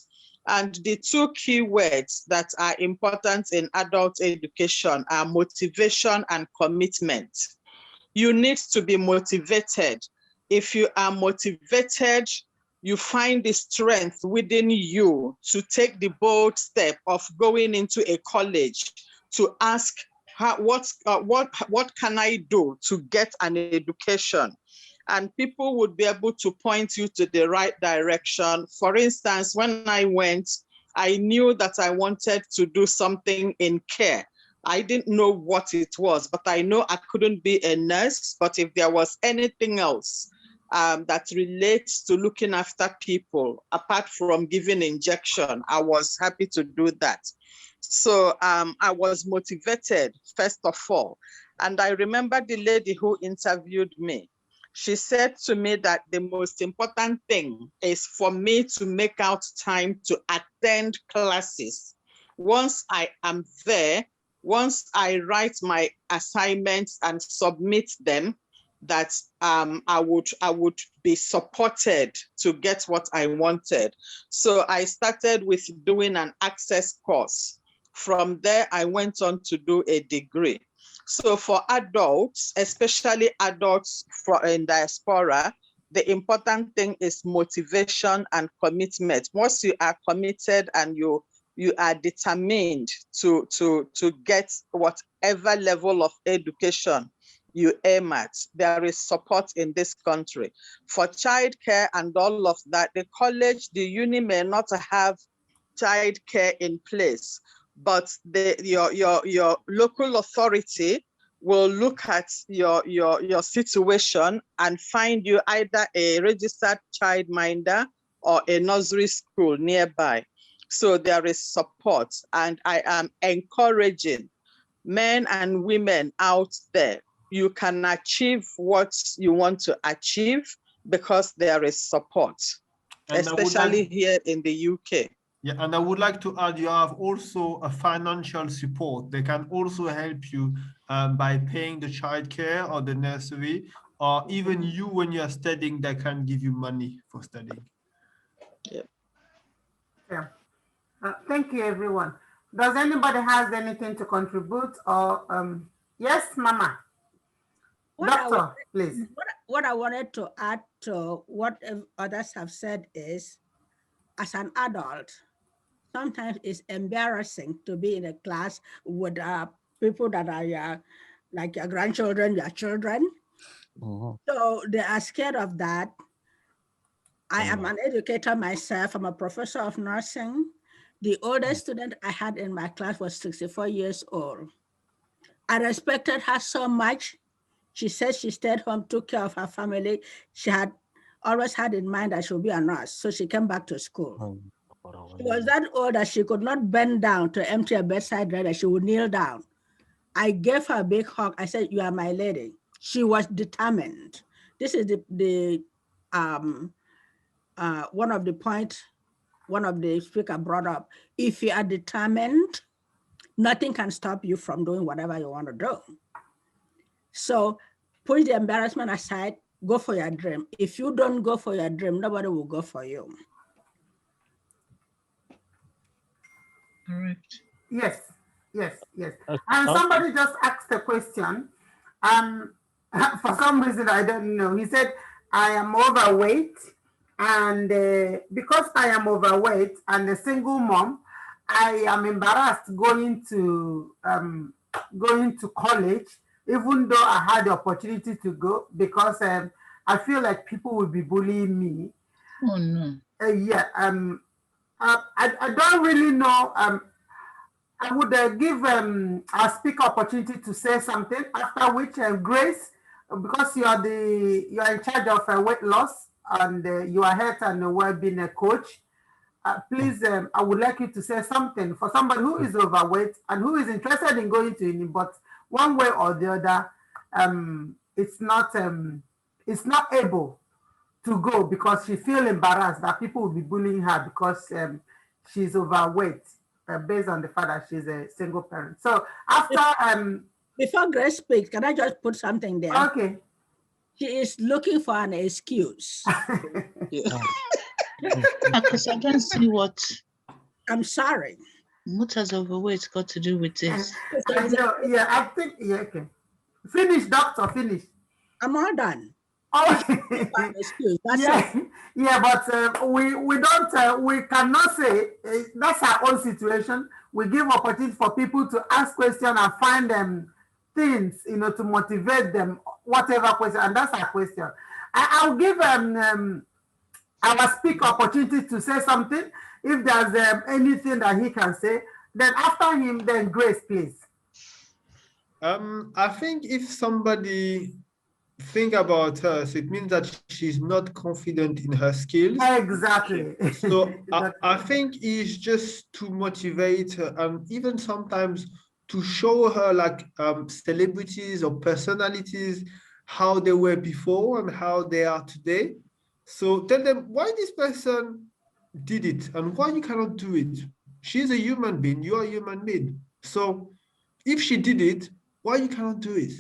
And the two key words that are important in adult education are motivation and commitment. You need to be motivated. If you are motivated, you find the strength within you to take the bold step of going into a college to ask, what can I do to get an education? And people would be able to point you to the right direction. For instance, when I went, I knew that I wanted to do something in care. I didn't know what it was, but I know I couldn't be a nurse. But if there was anything else that relates to looking after people, apart from giving injection, I was happy to do that. So I was motivated, first of all. And I remember the lady who interviewed me. She said to me that the most important thing is for me to make out time to attend classes. Once I am there, once I write my assignments and submit them, that I would be supported to get what I wanted. So I started with doing an access course. From there, I went on to do a degree. So for adults, especially adults in diaspora, the important thing is motivation and commitment. Once you are committed and you are determined to get whatever level of education you aim at, there is support in this country. For childcare and all of that, the college, the uni may not have childcare in place, but your local authority will look at your situation and find you either a registered childminder or a nursery school nearby. So there is support, and I am encouraging men and women out there. You can achieve what you want to achieve because there is support, and especially here in the UK. Yeah, and I would like to add, you have also a financial support. They can also help you by paying the childcare or the nursery, or even you, when you're studying, they can give you money for studying. Yeah. Thank you, everyone. Does anybody has anything to contribute? Or yes, Mama. Doctor, please. What I wanted to add to what others have said is, as an adult, sometimes it's embarrassing to be in a class with people that are like your grandchildren, your children. So they are scared of that. I am an educator myself. I'm a professor of nursing. The oldest student I had in my class was 64 years old. I respected her so much. She said she stayed home, took care of her family. She had always had in mind that she would be a nurse, so she came back to school. She was that old that she could not bend down to empty a bedside drawer, that she would kneel down. I gave her a big hug. I said, "You are my lady." She was determined. This is one of the points one of the speaker brought up. If you are determined, nothing can stop you from doing whatever you want to do. So put the embarrassment aside, go for your dream. If you don't go for your dream, nobody will go for you. Correct. Yes. And somebody just asked a question. For some reason, I don't know. He said, I am overweight. And because I am overweight and a single mom, I am embarrassed going to college, even though I had the opportunity to go, because I feel like people will be bullying me. Oh no. I don't really know. I would give our speaker opportunity to say something. After which, Grace, because you are in charge of weight loss and you are health and well-being coach. Please, I would like you to say something for somebody who is overweight and who is interested in going to uni, but one way or the other, it's not able to go because she feels embarrassed that people will be bullying her because she's overweight, based on the fact that she's a single parent. So after Before Grace speaks, can I just put something there? Okay. She is looking for an excuse. Because I don't see what I'm sorry. has overweight got to do with this. I know, yeah, I think, yeah, okay. Finish, doctor, finish. I'm all done. Oh, An excuse. That's yeah, it. yeah, but we don't, we cannot say that's our own situation. We give opportunity for people to ask questions and find them things, you know, to motivate them, whatever question, and that's our question. I'll give our speaker opportunity to say something. If there's anything that he can say, then after him, then Grace, please. I think if somebody think about her, so it means that she's not confident in her skills. Exactly. So I think it's just to motivate her, and even sometimes to show her like celebrities or personalities, how they were before and how they are today. So tell them why this person did it and why you cannot do it. She's a human being, you are a human being. So if she did it, why you cannot do it?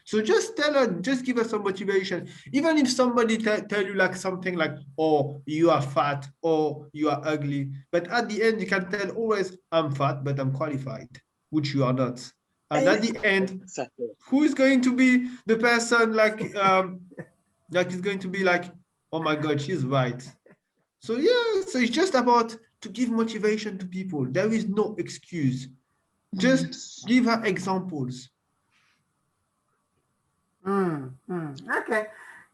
So just tell her, just give her some motivation. Even if somebody tell you like something like, oh, you are fat or you are ugly. But at the end, you can tell always, I'm fat, but I'm qualified, which you are not. And at the end, Exactly. who is going to be the person like is going to be like, oh my God, she's right. So yeah, so it's just about to give motivation to people. There is no excuse. Just give her examples. Okay.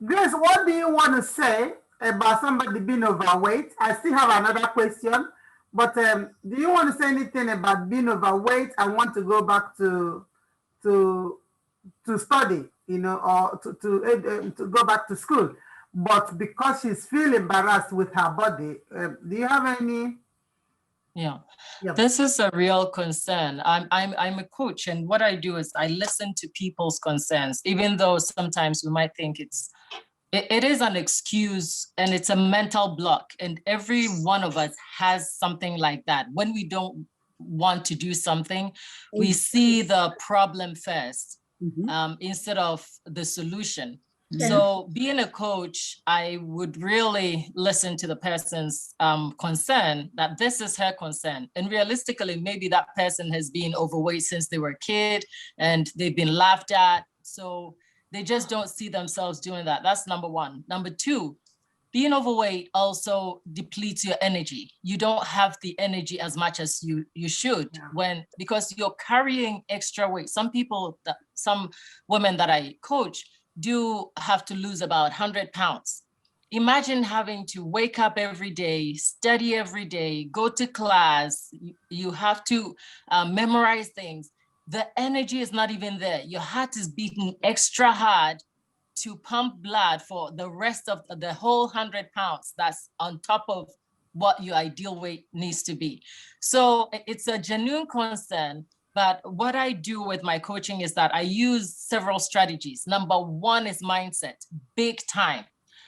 Grace, what do you want to say about somebody being overweight? I still have another question, but do you want to say anything about being overweight and want to go back to study, you know, or to go back to school, but because she's feeling embarrassed with her body, do you have any? Yeah, Yeah. this is a real concern. I'm a coach, and what I do is I listen to people's concerns, even though sometimes we might think it is an excuse and it's a mental block, and every one of us has something like that. When we don't want to do something, we see the problem first instead of the solution. So being a coach, I would really listen to the person's concern, that this is her concern. And realistically, maybe that person has been overweight since they were a kid and they've been laughed at. So they just don't see themselves doing that. That's number one. Number two, being overweight also depletes your energy. You don't have the energy as much as you should because you're carrying extra weight. Some women that I coach do have to lose about 100 pounds. Imagine having to wake up every day, study every day, go to class. You have to memorize things. The energy is not even there. Your heart is beating extra hard to pump blood for the rest of the whole 100 pounds that's on top of what your ideal weight needs to be. So it's a genuine concern. But what I do with my coaching is that I use several strategies. Number one is mindset, big time.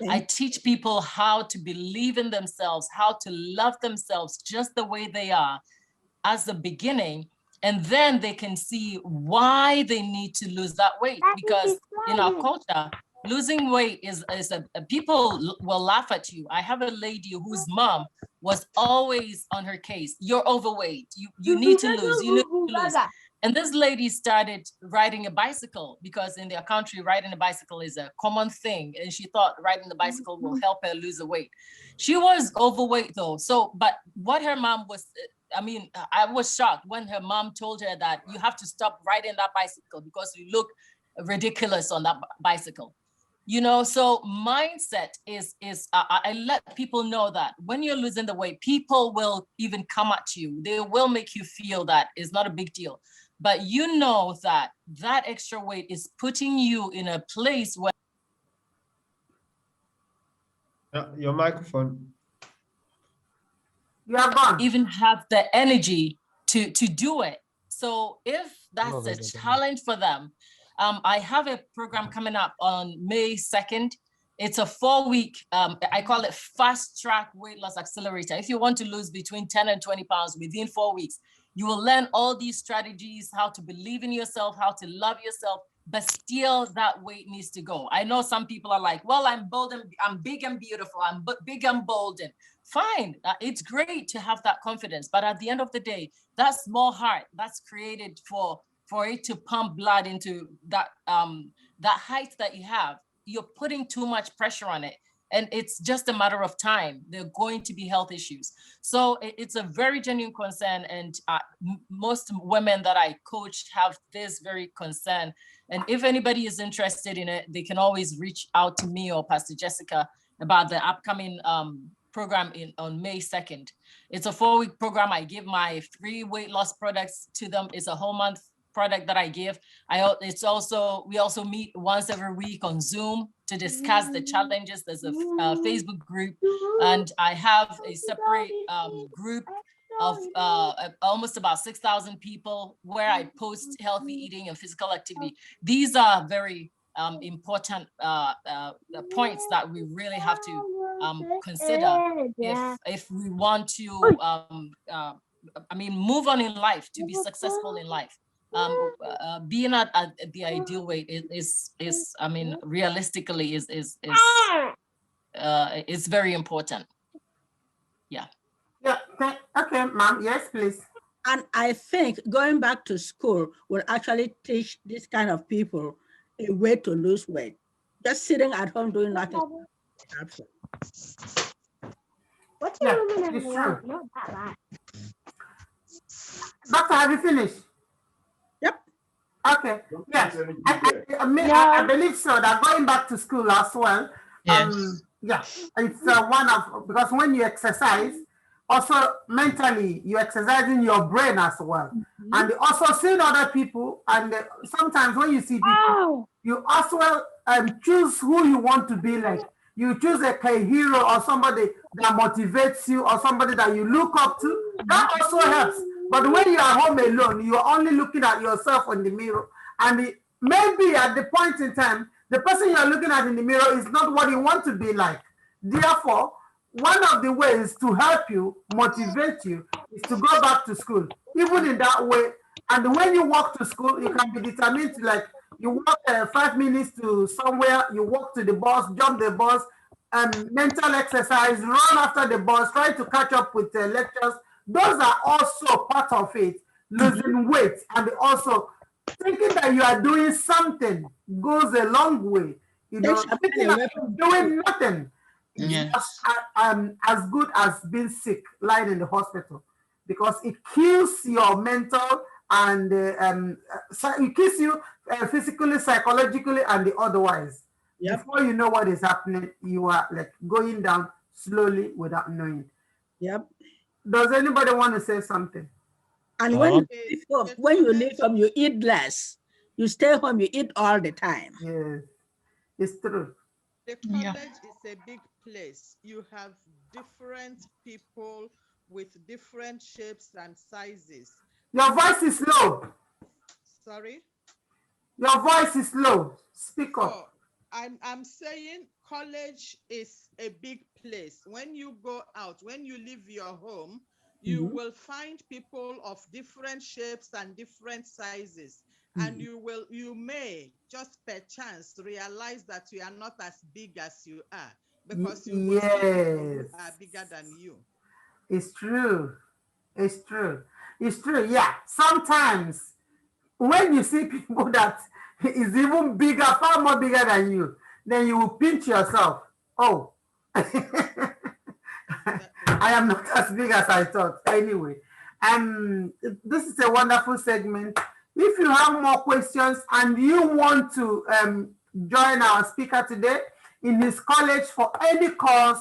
I teach people how to believe in themselves, how to love themselves just the way they are as the beginning. And then they can see why they need to lose that weight. Because in our culture, losing weight is people will laugh at you. I have a lady whose mom was always on her case. You're overweight. You need to lose. You need to lose. And this lady started riding a bicycle because in their country, riding a bicycle is a common thing. And she thought riding the bicycle will help her lose the weight. She was overweight though. So, but what her mom was, I was shocked when her mom told her that you have to stop riding that bicycle because you look ridiculous on that bicycle. You know, so mindset is I let people know that when you're losing the weight, people will even come at you. They will make you feel that it's not a big deal. But you know that that extra weight is putting you in a place where your microphone. You are gone. Even have the energy to do it. So if that's a challenge for them, I have a program coming up on May 2nd. It's a 4-week, I call it fast track weight loss accelerator. If you want to lose between 10 and 20 pounds within 4 weeks, You will learn all these strategies, how to believe in yourself, how to love yourself, but still that weight needs to go. I know some people are like, well, I'm bold and I'm big and beautiful. I'm big and bold and fine. It's great to have that confidence. But at the end of the day, that small heart that's created for it to pump blood into that, that height that you have, you're putting too much pressure on it. And it's just a matter of time. There are going to be health issues. So it's a very genuine concern. And most women that I coach have this very concern. And if anybody is interested in it, they can always reach out to me or Pastor Jessica about the upcoming program on May 2nd. It's a 4-week program. I give my 3 weight loss products to them. It's a whole month product that I give. We also meet once every week on Zoom to discuss the challenges. There's a Facebook group, and I have a separate group of almost about 6,000 people where I post healthy eating and physical activity. These are very important points that we really have to consider if we want to move on in life, to be successful in life. Being at the ideal weight is realistically is very important. Yeah. Yeah. Okay, ma'am. Yes, please. And I think going back to school will actually teach this kind of people a way to lose weight. Just sitting at home doing nothing. What's Yeah, your room it's in true. Not that bad. Doctor, have you finished? Yep. Okay. Yes. I believe so. That going back to school as well. Yes. Yeah, it's one of, because when you exercise, also mentally you're exercising your brain as well, and also seeing other people. And sometimes when you see people, you as well choose who you want to be like. You choose a hero or somebody that motivates you or somebody that you look up to. That also helps. But when you are home alone, you are only looking at yourself in the mirror, and maybe at the point in time, the person you are looking at in the mirror is not what you want to be like. Therefore, one of the ways to help you, motivate you, is to go back to school. Even in that way, and when you walk to school, you can be determined to, like, you walk 5 minutes to somewhere, you walk to the bus, jump the bus, mental exercise, run after the bus, try to catch up with the lectures. Those are also part of it. Losing weight and also thinking that you are doing something goes a long way. You know, thinking that you're doing nothing is as good as being sick, lying in the hospital, because it kills your mental and it kills you physically, psychologically, and the otherwise. Yep. Before you know what is happening, you are like going down slowly without knowing. Yep. Does anybody want to say something? And when you leave home, you eat less. You stay home, you eat all the time. Yes, it's true. The college is a big place. You have different people with different shapes and sizes. Your voice is low. Sorry? Your voice is low. Speak up. I'm saying college is a big place. When you go out, when you leave your home, you will find people of different shapes and different sizes. And you may just perchance realize that you are not as big as you are, because you will see people who are bigger than you. It's true. It's true. It's true. Yeah. Sometimes when you see people that is even bigger, far more bigger than you, then you will pinch yourself. Oh, I am not as big as I thought. Anyway, this is a wonderful segment. If you have more questions and you want to join our speaker today in his college for any course,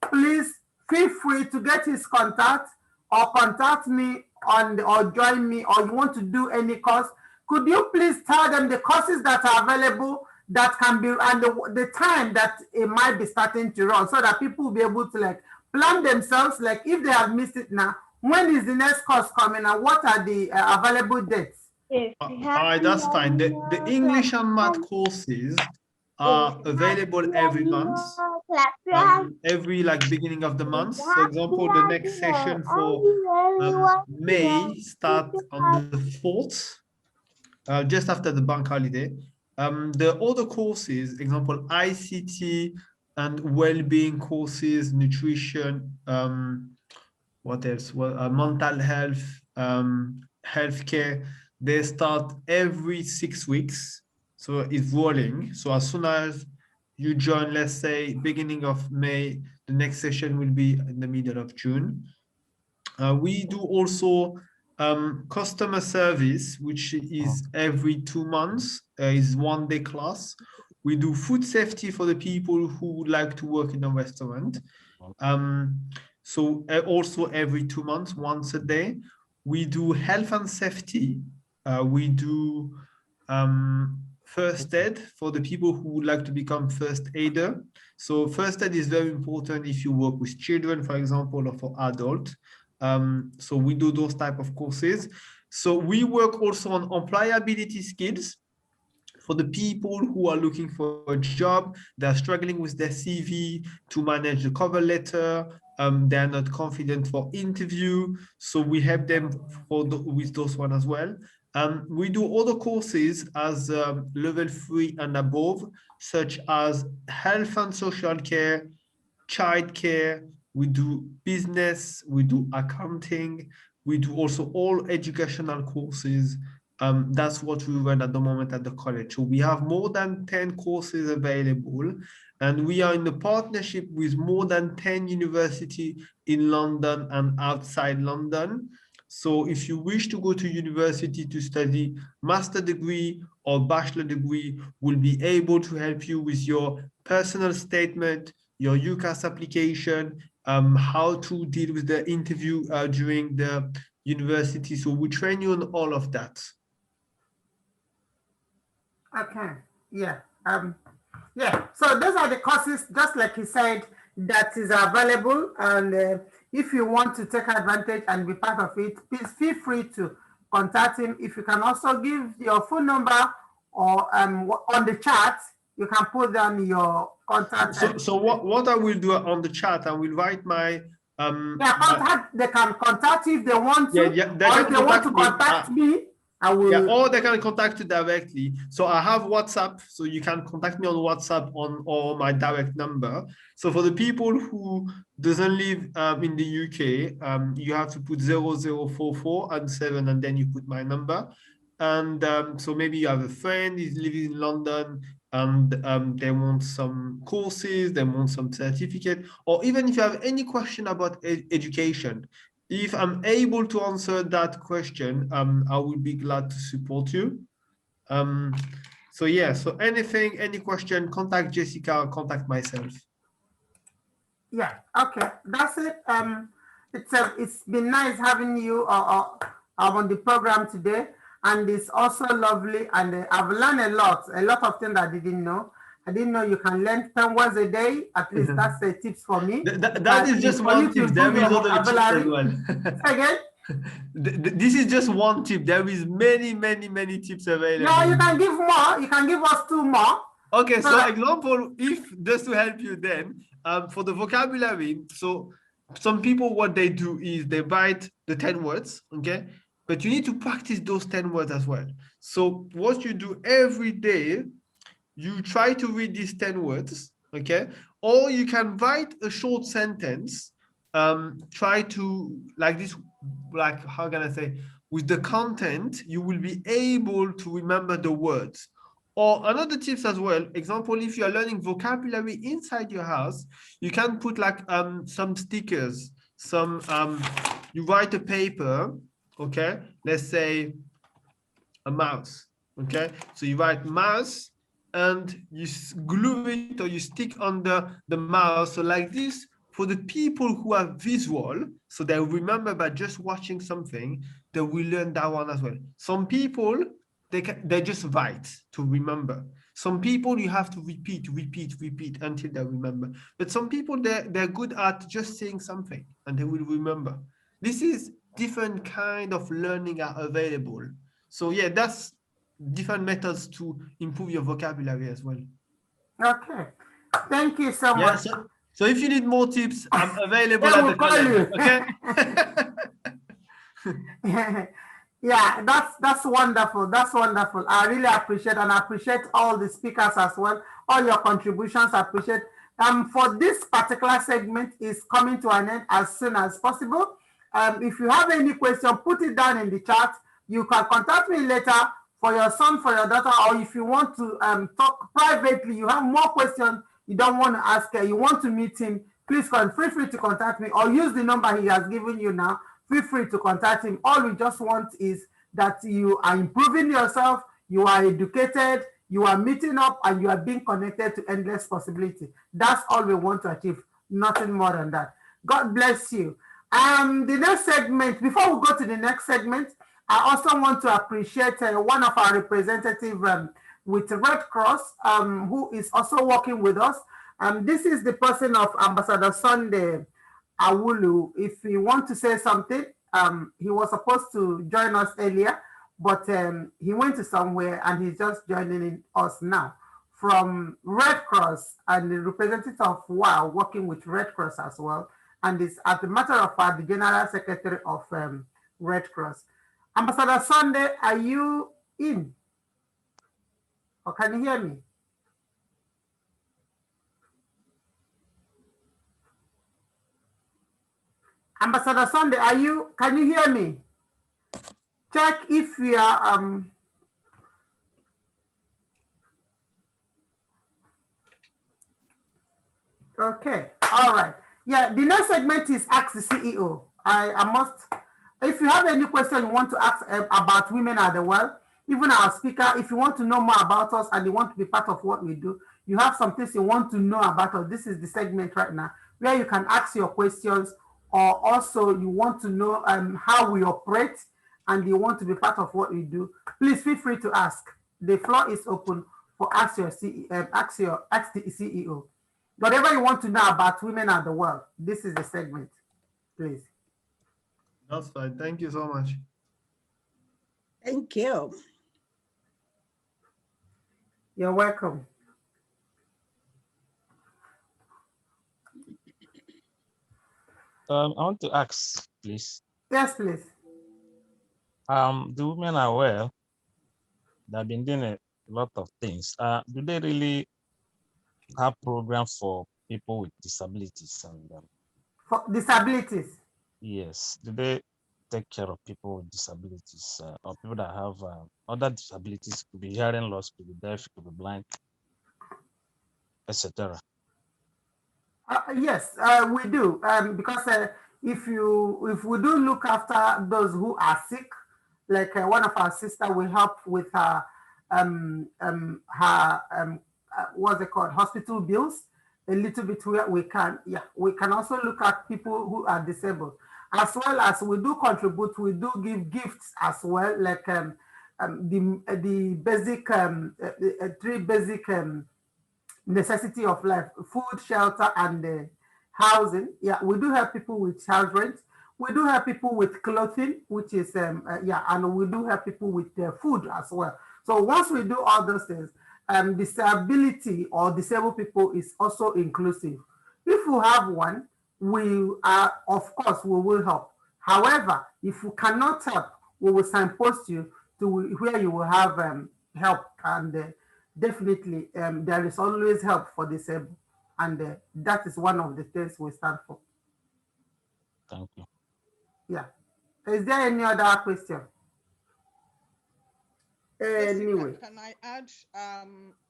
please feel free to get his contact or contact me or join me, or you want to do any course. Could you please tell them the courses that are available that can be, and the time that it might be starting to run, so that people will be able to like plan themselves, like if they have missed it now, when is the next course coming and what are the available dates? All right, that's fine. The English and math courses are available every month. every like beginning of the month. So example, the next session for May start on the 4th, just after the bank holiday. The other courses, example, ICT and well-being courses, nutrition, what else? Well, mental health, healthcare, they start every 6 weeks. So it's rolling. So as soon as you join, let's say, beginning of May, the next session will be in the middle of June. We do also customer service, which is every 2 months, is 1-day class. We do food safety for the people who would like to work in a restaurant. So also every 2 months, once a day. We do health and safety. We do first aid for the people who would like to become first aider. So first aid is very important if you work with children, for example, or for adults. So we do those type of courses. So we work also on employability skills for the people who are looking for a job. They're struggling with their CV to manage the cover letter. They're not confident for interview. So we help them with those one as well. We do other courses as level 3 and above, such as health and social care, child care. We do business, we do accounting, we do also all educational courses. That's what we run at the moment at the college. So we have more than 10 courses available, and we are in a partnership with more than 10 universities in London and outside London. So if you wish to go to university to study master degree or bachelor degree, we'll be able to help you with your personal statement, your UCAS application, how to deal with the interview during the university. So we train you on all of that. Okay. Yeah. Yeah. So those are the courses, just like he said, that is available. And if you want to take advantage and be part of it, please feel free to contact him. If you can also give your phone number or on the chat, you can put down your contact. So what I will do on the chat, I will write my they can contact you if they want to. Yeah, or if they want to contact me, I will. Yeah, or they can contact you directly. So I have WhatsApp, so you can contact me on WhatsApp or my direct number. So for the people who doesn't live in the UK, you have to put 0044 and 7, and then you put my number. And so maybe you have a friend who's living in London and they want some courses, they want some certificate, or even if you have any question about education, if I'm able to answer that question, I will be glad to support you. So yeah, so anything, any question, contact Jessica or contact myself. Yeah, okay, that's it. It's been nice having you on the program today, and it's also lovely, and I've learned a lot of things I didn't know. I didn't know you can learn 10 words a day. At least that's the tips for me. That is just one tip. There is other tips as well. Again? This is just one tip. There is many tips available. Yeah, you can give more. You can give us 2 more. Okay, so example, if just to help you then, for the vocabulary, so some people, what they do is they write the 10 words, okay? But you need to practice those 10 words as well. So what you do every day, you try to read these 10 words, okay? Or you can write a short sentence, try to, like this, like, how can I say, with the content, you will be able to remember the words. Or another tips as well, example, if you're learning vocabulary inside your house, you can put like some stickers, you write a paper, okay? Let's say a mouse, okay? So you write mouse, and you glue it or you stick on the mouse. So like this, for the people who are visual, so they remember by just watching something, they will learn that one as well. Some people, they just write to remember. Some people you have to repeat until they remember. But some people, they're good at just saying something and they will remember. This is different kind of learning are available. So yeah, that's different methods to improve your vocabulary as well. Okay. Thank you so Yeah, much. so if you need more tips, I'm available They at will the call college, you. okay? Yeah, that's wonderful. That's wonderful. I really appreciate, and I appreciate all the speakers as well. All your contributions, I appreciate. For this particular segment is coming to an end as soon as possible. If you have any question, put it down in the chat. You can contact me later for your son, for your daughter, or if you want to talk privately, you have more questions you don't want to ask her, you want to meet him, please feel free to contact me or use the number he has given you now. Feel free to contact him. All we just want is that you are improving yourself, you are educated, you are meeting up, and you are being connected to endless possibility. That's all we want to achieve, nothing more than that. God bless you. The next segment, before we go to the next segment, I also want to appreciate one of our representatives with Red Cross, who is also working with us. This is the person of Ambassador Sunday Awulu. If you want to say something, he was supposed to join us earlier, but he went to somewhere and he's just joining us now from Red Cross, and the representative of WOW working with Red Cross as well. And is, as a matter of fact, the General Secretary of Red Cross. Ambassador Sunday, are you in? Or can you hear me? Ambassador Sunday, can you hear me? Check if we are, okay, all right. Yeah, the next segment is Ask the CEO. If you have any question you want to ask about Women at the Well, even our speaker, if you want to know more about us and you want to be part of what we do, you have some things you want to know about us, this is the segment right now where you can ask your questions, or also you want to know how we operate and you want to be part of what we do. Please feel free to ask. The floor is open for ask the CEO. Whatever you want to know about Women at the Well, this is the segment, please. That's fine. Thank you so much. Thank you. You're welcome. I want to ask, please. Yes, please. The Women are well. They've been doing a lot of things. Do they really have programs for people with disabilities? And For disabilities? yes. Do they take care of people with disabilities or people that have other disabilities? Could be hearing loss, could be deaf, could be blind, etc. Yes, we do. Because if we do look after those who are sick, like one of our sisters, we help with her what's it called, hospital bills a little bit where we can. Yeah, we can also look at people who are disabled, as well as we do contribute. We do give gifts as well, like the basic three basic necessity of life: food, shelter, and housing. Yeah, we do help people with house rent. We do help people with clothing, which is yeah, and we do help people with food as well. So once we do all those things, disability or disabled people is also inclusive. If you have one, we are, of course, we will help. However, if you cannot help, we will signpost you to where you will have help, and definitely there is always help for disabled, and that is one of the things we stand for. Thank you. Yeah. Is there any other question? Anyway, Jessica, can I add?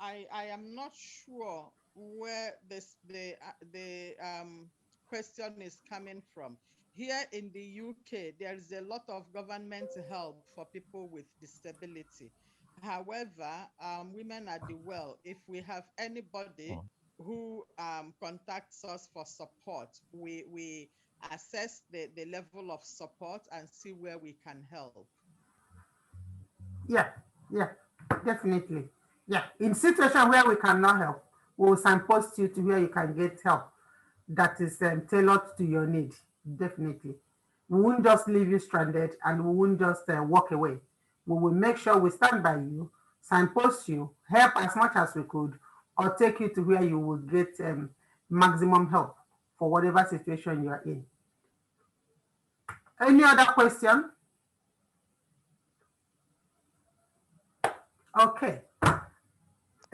I am not sure where the question is coming from. Here in the UK, there is a lot of government help for people with disability. However, Women at the Well, if we have anybody who contacts us for support, we assess the level of support and see where we can help. yeah, yeah, definitely. Yeah, in situation where we cannot help, we will signpost you to where you can get help that is tailored to your need, definitely. We won't just leave you stranded, and we won't just walk away. We will make sure we stand by you, signpost you, help as much as we could, or take you to where you will get maximum help for whatever situation you are in. Any other question? Okay.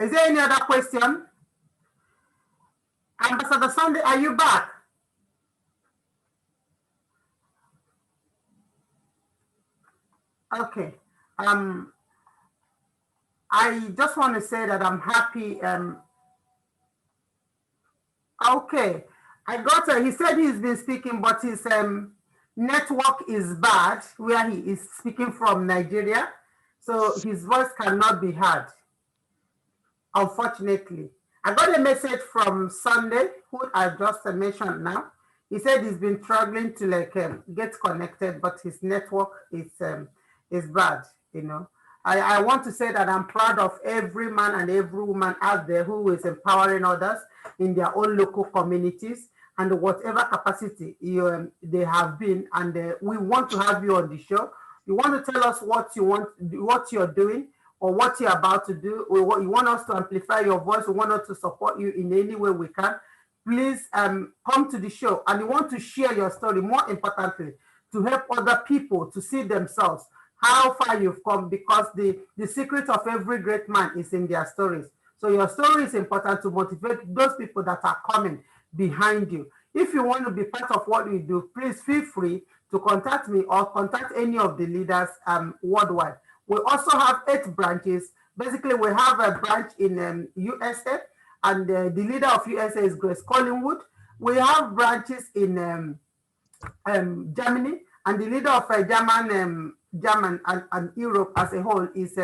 Is there any other question? Ambassador Sunday, are you back? Okay. I just want to say that I'm happy. Okay. I got he said he's been speaking, but his network is bad where he is speaking from Nigeria. So his voice cannot be heard, unfortunately. I got a message from Sunday, who I just mentioned now. He said he's been struggling to get connected, but his network is bad, you know. I want to say that I'm proud of every man and every woman out there who is empowering others in their own local communities and whatever capacity they have been. And we want to have you on the show. You want to tell us what you want, what you're doing, or what you're about to do. You want us to amplify your voice. We want us to support you in any way we can. Please come to the show. And you want to share your story, more importantly, to help other people to see themselves how far you've come, because the secret of every great man is in their stories. So your story is important to motivate those people that are coming behind you. If you want to be part of what we do, please feel free to contact me or contact any of the leaders worldwide. We also have 8 branches. Basically, we have a branch in USA, and the leader of USA is Grace Collingwood. We have branches in Germany, and the leader of German and Europe as a whole is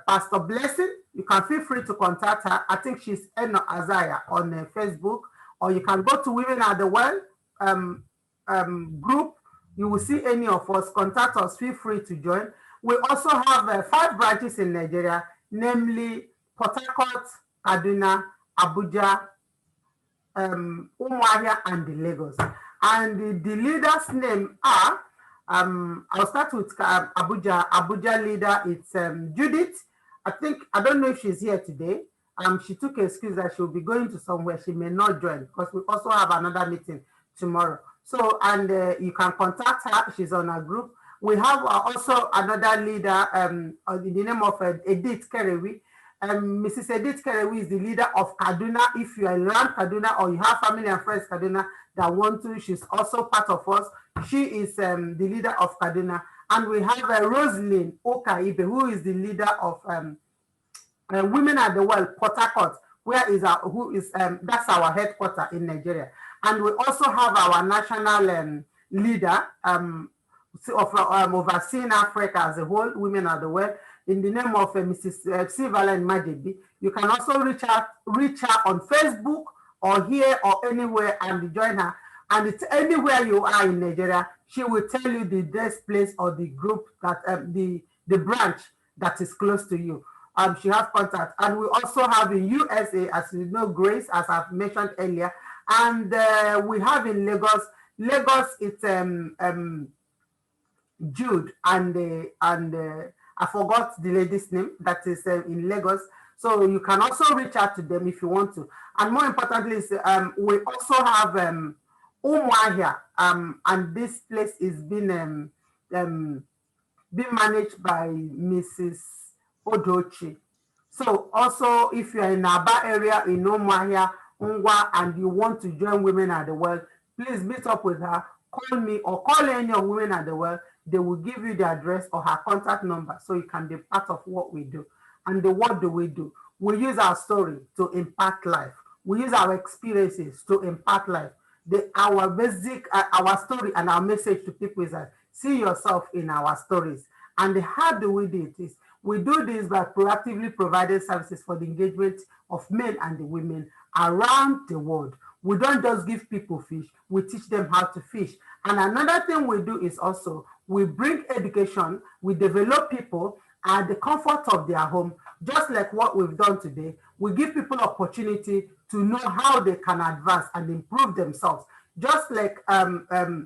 Pastor Blessing. You can feel free to contact her. I think she's Eno Azaya on Facebook, or you can go to Women at the Well group. You will see any of us. Contact us. Feel free to join. We also have 5 branches in Nigeria, namely Port Harcourt, Kaduna, Abuja, Umuahia, and Lagos. And the leaders' name are, I'll start with Abuja. Abuja leader, it's Judith. I don't know if she's here today. She took an excuse that she'll be going to somewhere. She may not join because we also have another meeting tomorrow. So, and you can contact her. She's on our group. We have also another leader in the name of Edith Kerry. Mrs. Edith Kerry is the leader of Kaduna. If you are around Kaduna or you have family and friends Kaduna that want to, she's also part of us. She is the leader of Kaduna. And we have Rosalind Okaibe, who is the leader of Women at the Well, Port Harcourt, that's our headquarters in Nigeria. And we also have our national leader of overseeing Africa as a whole, Women at the Well, in the name of Mrs. Sivalan Majebi. You can also reach her on Facebook or here or anywhere and join her. And it's anywhere you are in Nigeria, she will tell you the best place or the group that the branch that is close to you. She has contact. And we also have in USA, as you know, Grace, as I've mentioned earlier. And we have in Lagos. Lagos, it's Jude and I forgot the lady's name that is in Lagos. So you can also reach out to them if you want to. And more importantly, we also have Umuahia, and this place is being managed by Mrs. Odochi. So also, if you're in Aba area in Umuahia, Ungwa, and you want to join Women at the Well, please meet up with her. Call me or call any of Women at the Well. They will give you the address or her contact number so you can be part of what we do. And what do? We use our story to impact life. We use our experiences to impact life. Our story and our message to people is that see yourself in our stories. And how do we do it? We do this by proactively providing services for the engagement of men and the women around the world. We don't just give people fish, we teach them how to fish. And another thing we do is also we bring education, we develop people at the comfort of their home, just like what we've done today. We give people opportunity to know how they can advance and improve themselves. Just like Dr.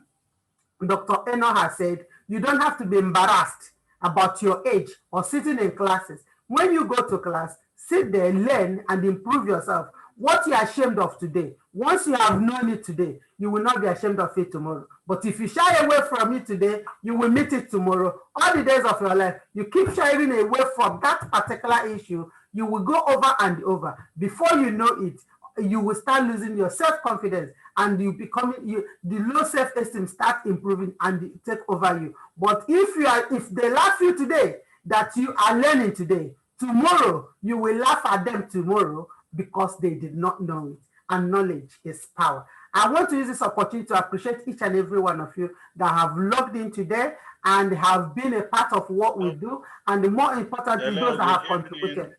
Eno has said, you don't have to be embarrassed about your age or sitting in classes. When you go to class, Sit there, learn, and improve yourself. What you're ashamed of today, once you have known it today, you will not be ashamed of it tomorrow. But if you shy away from it today, you will meet it tomorrow. All the days of your life, you keep shying away from that particular issue, you will go over and over. Before you know it, you will start losing your self-confidence, and the low self-esteem start improving and take over you. But if they laugh you today, that you are learning today, tomorrow you will laugh at them tomorrow because they did not know it. And knowledge is power. I want to use this opportunity to appreciate each and every one of you that have logged in today and have been a part of what we do, and the more importantly, those that have contributed.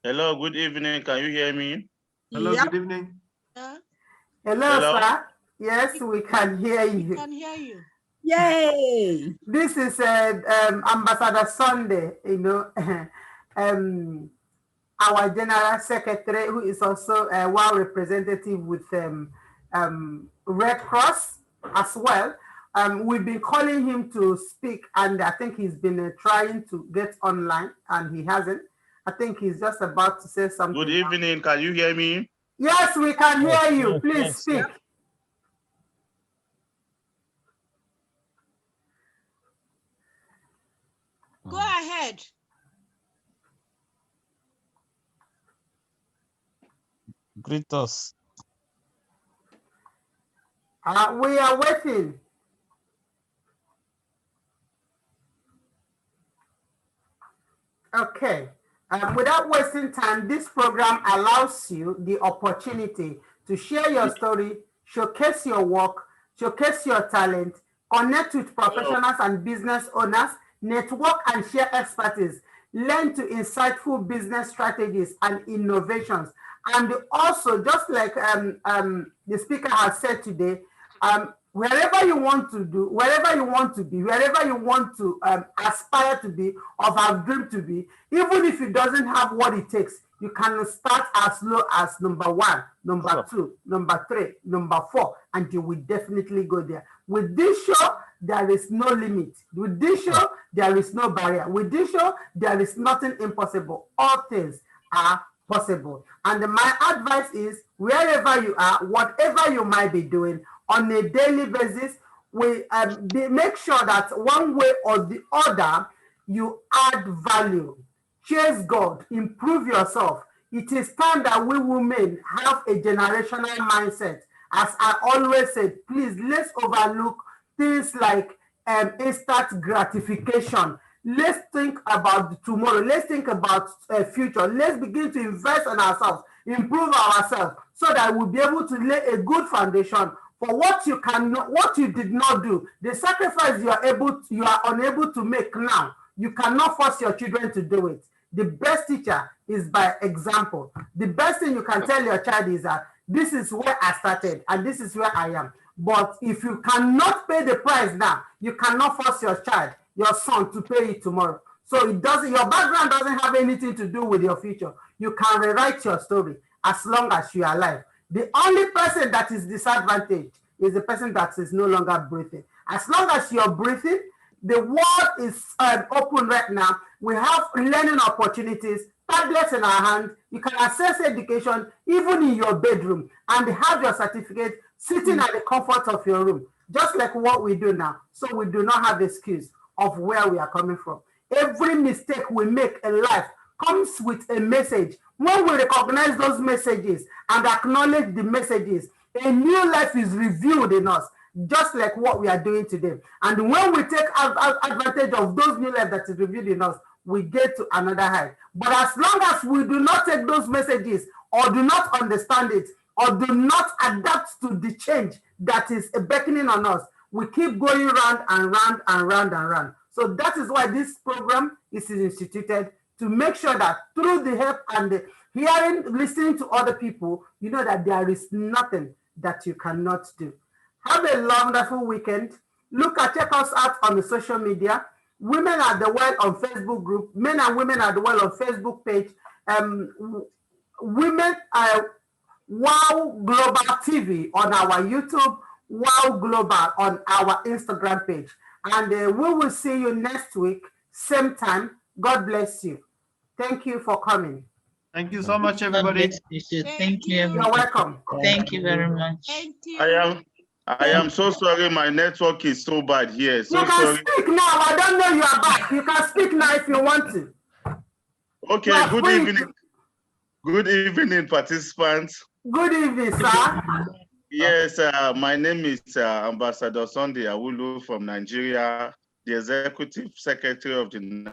Hello, good evening. Can you hear me? Hello, Yep. good evening. Hello, sir. Yes, we can hear you. We can hear you. Yay! This is Ambassador Sunday, our General Secretary, who is also a WOW representative with Red Cross as well. We've been calling him to speak, and I think he's been trying to get online, and he hasn't. I think he's just about to say something. Good evening. Can you hear me? Yes, we can hear you. yes, Please yes. speak. Go ahead. Greet us. We are waiting. Okay. Without wasting time, this program allows you the opportunity to share your story, showcase your work, showcase your talent, connect with professionals and business owners, network and share expertise, learn to insightful business strategies and innovations. And also, just like the speaker has said today, wherever you want to do, wherever you want to be, wherever you want to aspire to be or have dreamed to be, even if it doesn't have what it takes, you can start as low as number 1, number 2, number 3, number 4, and you will definitely go there. With this show, there is no limit. With this show, there is no barrier. With this show, there is nothing impossible. All things are possible. And my advice is, wherever you are, whatever you might be doing, on a daily basis, we make sure that one way or the other, you add value. Chase God, improve yourself. It is time that we women have a generational mindset. As I always said, please, let's overlook things like instant gratification. Let's think about tomorrow. Let's think about future. Let's begin to invest in ourselves, improve ourselves, so that we'll be able to lay a good foundation for what you cannot, what you did not do. The sacrifice you are unable to make now, you cannot force your children to do it. The best teacher is by example. The best thing you can tell your child is that this is where I started and this is where I am. But if you cannot pay the price now, you cannot force your child, your son, to pay it tomorrow. So it doesn't, your background doesn't have anything to do with your future. You can rewrite your story as long as you are alive. The only person that is disadvantaged is the person that is no longer breathing. As long as you're breathing, the world is open right now. We have learning opportunities, tablets in our hand. You can access education even in your bedroom and have your certificate sitting at the comfort of your room, just like what we do now. So we do not have excuse of where we are coming from. Every mistake we make in life comes with a message. When we recognize those messages and acknowledge the messages, a new life is revealed in us, just like what we are doing today. And when we take advantage of those new life that is revealed in us, we get to another height. But as long as we do not take those messages or do not understand it or do not adapt to the change that is beckoning on us, we keep going round and round and round and round. So that is why this program is instituted, to make sure that through the help and the hearing, listening to other people, you know that there is nothing that you cannot do. Have a wonderful weekend. Check us out on the social media. Women at the Well on Facebook group, Men and Women at the Well on Facebook page, Women WOW Global TV on our YouTube, WOW Global on our Instagram page. And we will see you next week, same time. God bless you. Thank you for coming. Thank you so much, everybody. Thank you, You're everybody. welcome. Thank you very much. Thank you. I am so sorry. My network is so bad here. So You can sorry. speak now. I don't know you are back. You can speak now if you want to. Okay. Good evening. Good evening, participants. Good evening, sir. Yes, my name is Ambassador Sunday Awulu from Nigeria, the Executive Secretary of the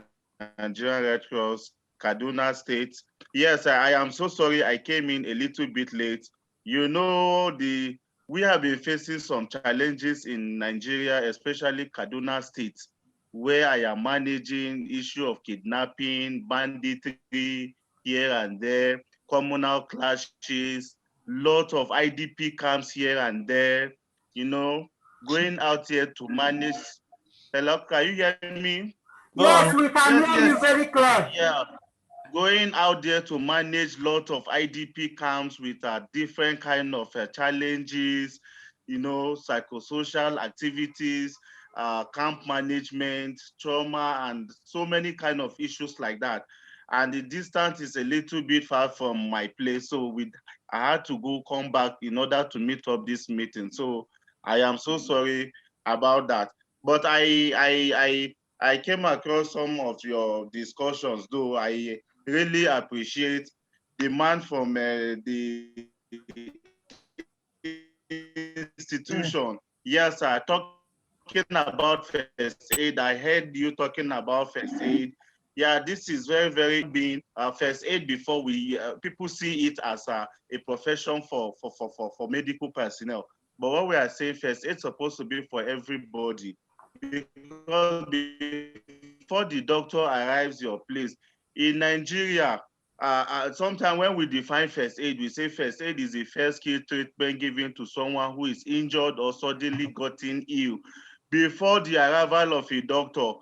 Nigerian Red Cross, Kaduna State. Yes, I am so sorry I came in a little bit late. You know, we have been facing some challenges in Nigeria, especially Kaduna State, where I am managing issue of kidnapping, banditry here and there, communal clashes, lot of IDP camps here and there, you know, going out here to manage. Hello, can you hear me? Yes, we can hear you very clear. Yeah, going out there to manage lot of IDP camps with different kind of challenges, you know, psychosocial activities, camp management, trauma, and so many kind of issues like that. And the distance is a little bit far from my place, so I had to come back in order to meet up this meeting. So I am so sorry about that. But I came across some of your discussions, though I really appreciate demand from the institution. Yes, talking about first aid. I heard you talking about first aid. Yeah, this is very, very being first aid before people see it as a profession for medical personnel. But what we are saying, first aid is supposed to be for everybody, because before the doctor arrives your place in Nigeria, sometimes when we define first aid, we say first aid is the first skill treatment given to someone who is injured or suddenly gotten ill before the arrival of a doctor,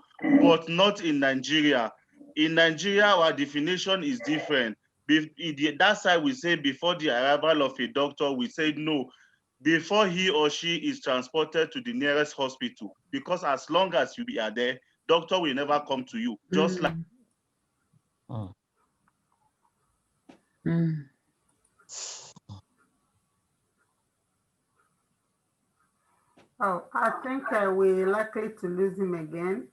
but not in Nigeria. In Nigeria, our definition is different. That side we say before the arrival of a doctor, we say no, before he or she is transported to the nearest hospital, because as long as you are there, doctor will never come to you, just like. Oh, I think we're likely to lose him again.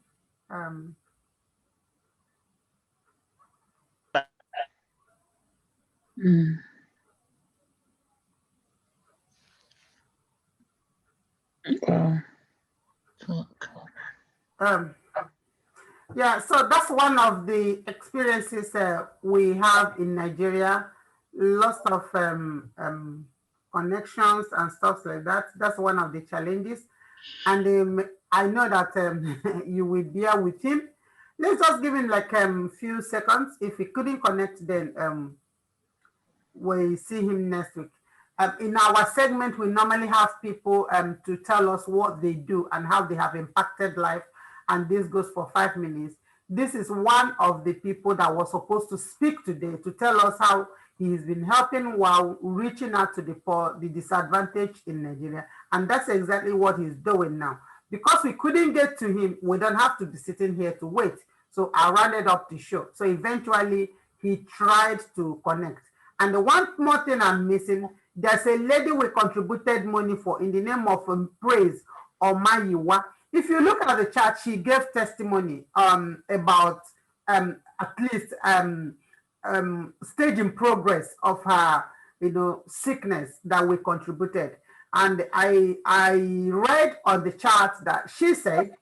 Yeah, so that's one of the experiences we have in Nigeria. Lots of connections and stuff like that. That's one of the challenges. And I know that you will bear with him. Let's just give him like a few seconds. If he couldn't connect, then we'll see him next week. In our segment, we normally have people to tell us what they do and how they have impacted life. And this goes for 5 minutes. This is one of the people that was supposed to speak today to tell us how he's been helping while reaching out to the poor, the disadvantaged in Nigeria. And that's exactly what he's doing now. Because we couldn't get to him, we don't have to be sitting here to wait. So I rounded up the show. So eventually he tried to connect. And the one more thing I'm missing, there's a lady we contributed money for in the name of Praise Omayiwa. If you look at the chat, she gave testimony about at least stage in progress of her, sickness that we contributed. And I read on the chart that she said,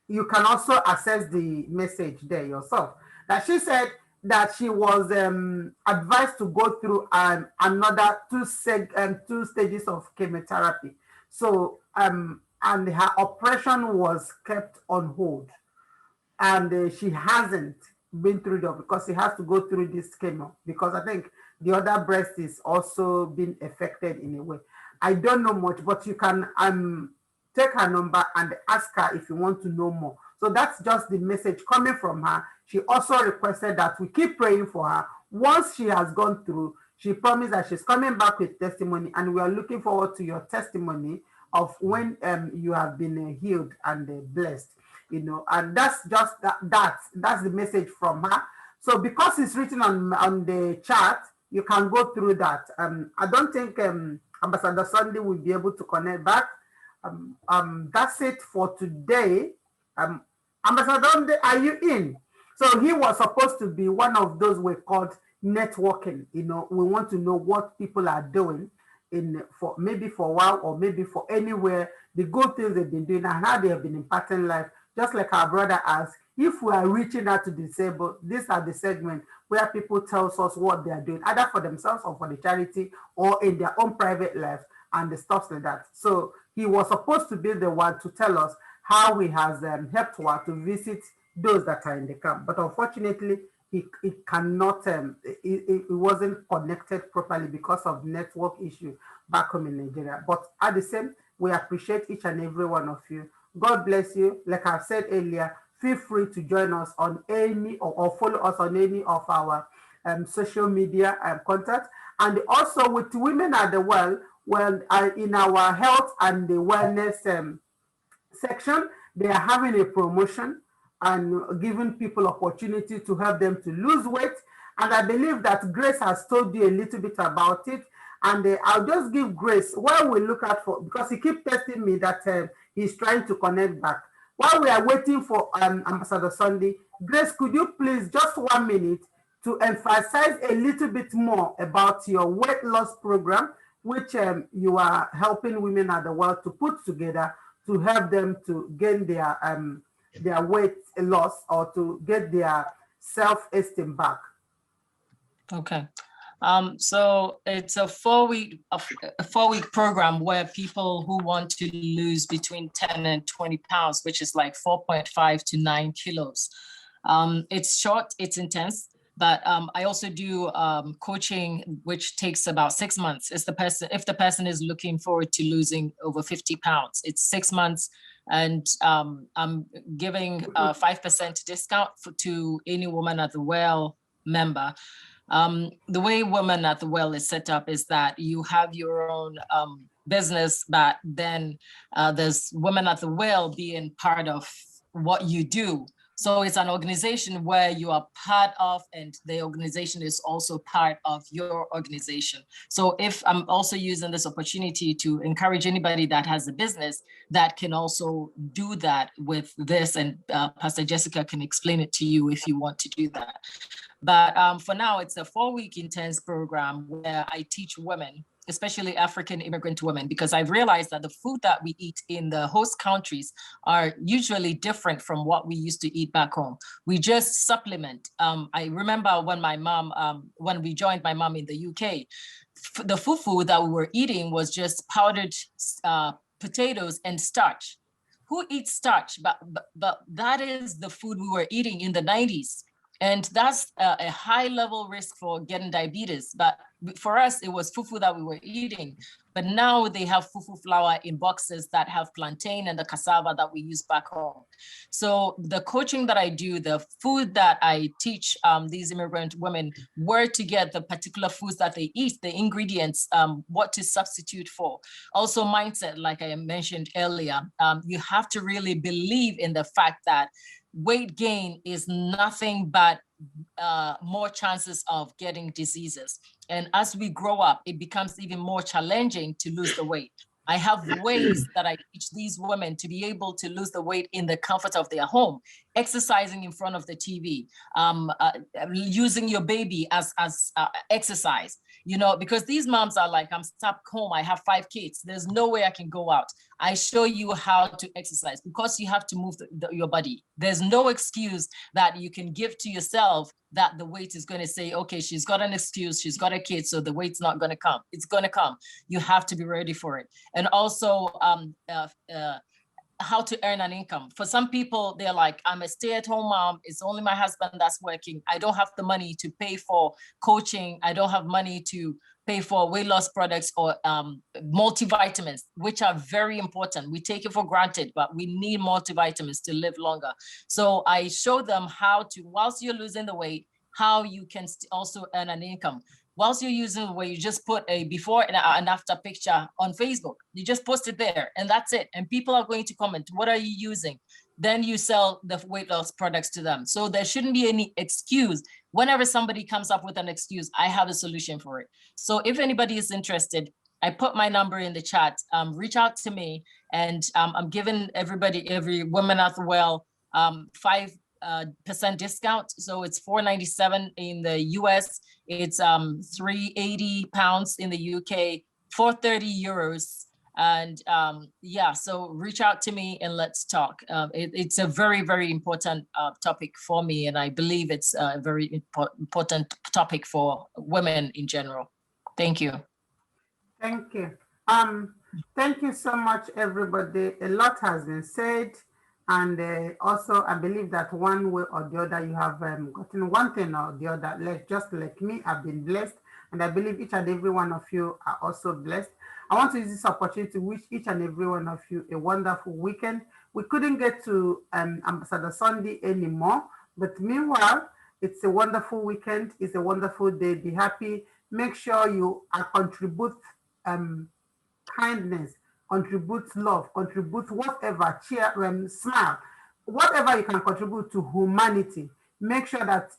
you can also access the message there yourself, that she said that she was advised to go through another two stages of chemotherapy. So, and her operation was kept on hold. And she hasn't been through that because she has to go through this chemo, because I think the other breast is also being affected in a way. I don't know much, but you can take her number and ask her if you want to know more. So that's just the message coming from her. She also requested that we keep praying for her. Once she has gone through, she promised that she's coming back with testimony, and we are looking forward to your testimony of when you have been healed and blessed, and that's just that's the message from her. So because it's written on the chat, you can go through that. I don't think Ambassador Sunday will be able to connect back. That's it for today. Ambassador Sunday, are you in? So he was supposed to be one of those we called networking. You know, we want to know what people are doing for maybe for a while or maybe for anywhere, the good things they've been doing and how they have been impacting life. Just like our brother asked, if we are reaching out to disabled, these are the segments where people tell us what they are doing, either for themselves or for the charity or in their own private life and the stuff like that. So he was supposed to be the one to tell us how he has helped her to visit those that are in the camp. But unfortunately, it cannot, it wasn't connected properly because of network issue back home in Nigeria. But at the same, we appreciate each and every one of you. God bless you. Like I've said earlier, feel free to join us on any or follow us on any of our social media contact. And also with Women at the Well, in our health and the wellness section, they are having a promotion and giving people opportunity to help them to lose weight. And I believe that Grace has told you a little bit about it. And I'll just give Grace, while we look out for, because he keeps testing me that he's trying to connect back. While we are waiting for Ambassador Sunday, Grace, could you please, just 1 minute, to emphasize a little bit more about your weight loss program, which you are helping women at the world to put together to help them to gain their weight loss or to get their self-esteem back. Okay. So it's a 4-week program where people who want to lose between 10 and 20 pounds, which is like 4.5 to 9 kilos. It's short, it's intense, but I also do coaching, which takes about 6 months. If the person is looking forward to losing over 50 pounds, it's 6 months. And I'm giving a 5% discount to any Woman at the Well member. The way Women at the Well is set up is that you have your own business, but then there's Women at the Well being part of what you do. So it's an organization where you are part of, and the organization is also part of your organization. So if I'm also using this opportunity to encourage anybody that has a business that can also do that with this, and Pastor Jessica can explain it to you if you want to do that. But for now, it's a 4-week intense program where I teach women, especially African immigrant women, because I've realized that the food that we eat in the host countries are usually different from what we used to eat back home. We just supplement. I remember when my mom, when we joined my mom in the UK, the fufu that we were eating was just powdered potatoes and starch. Who eats starch? But that is the food we were eating in the 90s. And that's a high level risk for getting diabetes. But for us, it was fufu that we were eating. But now they have fufu flour in boxes that have plantain and the cassava that we use back home. So the coaching that I do, the food that I teach these immigrant women where to get the particular foods that they eat, the ingredients, what to substitute for. Also mindset, like I mentioned earlier, you have to really believe in the fact that weight gain is nothing but more chances of getting diseases. And as we grow up, it becomes even more challenging to lose the weight. I have ways that I teach these women to be able to lose the weight in the comfort of their home, exercising in front of the TV, using your baby as exercise, you know, because these moms are like, I'm stuck home, I have 5 kids, there's no way I can go out. I show you how to exercise because you have to move your body. There's no excuse that you can give to yourself that the weight is going to say, okay, she's got an excuse, she's got a kid, so the weight's not going to come. It's going to come. You have to be ready for it. And also how to earn an income. For some people, they're like, I'm a stay-at-home mom. It's only my husband that's working. I don't have the money to pay for coaching. I don't have money to pay for weight loss products or multivitamins, which are very important. We take it for granted, but we need multivitamins to live longer. So I show them how to, whilst you're losing the weight, how you can also earn an income. Whilst you're using the weight, you just put a before and after picture on Facebook. You just post it there and that's it. And people are going to comment, what are you using? then you sell the weight loss products to them. So there shouldn't be any excuse. Whenever somebody comes up with an excuse, I have a solution for it. So if anybody is interested, I put my number in the chat. Reach out to me, and I'm giving every woman at the well 5% discount. So it's $497 in the US. It's 380 pounds in the UK, 430 euros. And yeah, so reach out to me and let's talk. It's a very, very important topic for me, and I believe it's a very important topic for women in general. Thank you. Thank you. Thank you so much, everybody. A lot has been said, and also I believe that one way or the other you have gotten one thing or the other. Just like me, I've been blessed, and I believe each and every one of you are also blessed. I want to use this opportunity to wish each and every one of you a wonderful weekend. We couldn't get to Ambassador Sunday anymore, but meanwhile, it's a wonderful weekend. It's a wonderful day. Be happy. Make sure you contribute kindness, contribute love, contribute whatever, cheer, smile, whatever you can contribute to humanity. Make sure that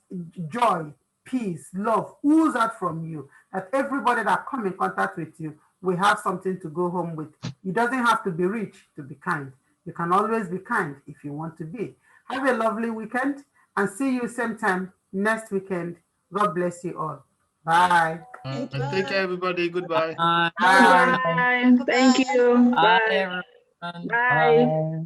joy, peace, love ooze out from you, that everybody that come in contact with you will have something to go home with. You doesn't have to be rich to be kind. You can always be kind if you want to be. Have a lovely weekend, and see you same time next weekend. God bless you all. Bye. Take care, everybody. Goodbye. Bye. Bye. Thank you. Bye, Bye. everyone. Bye.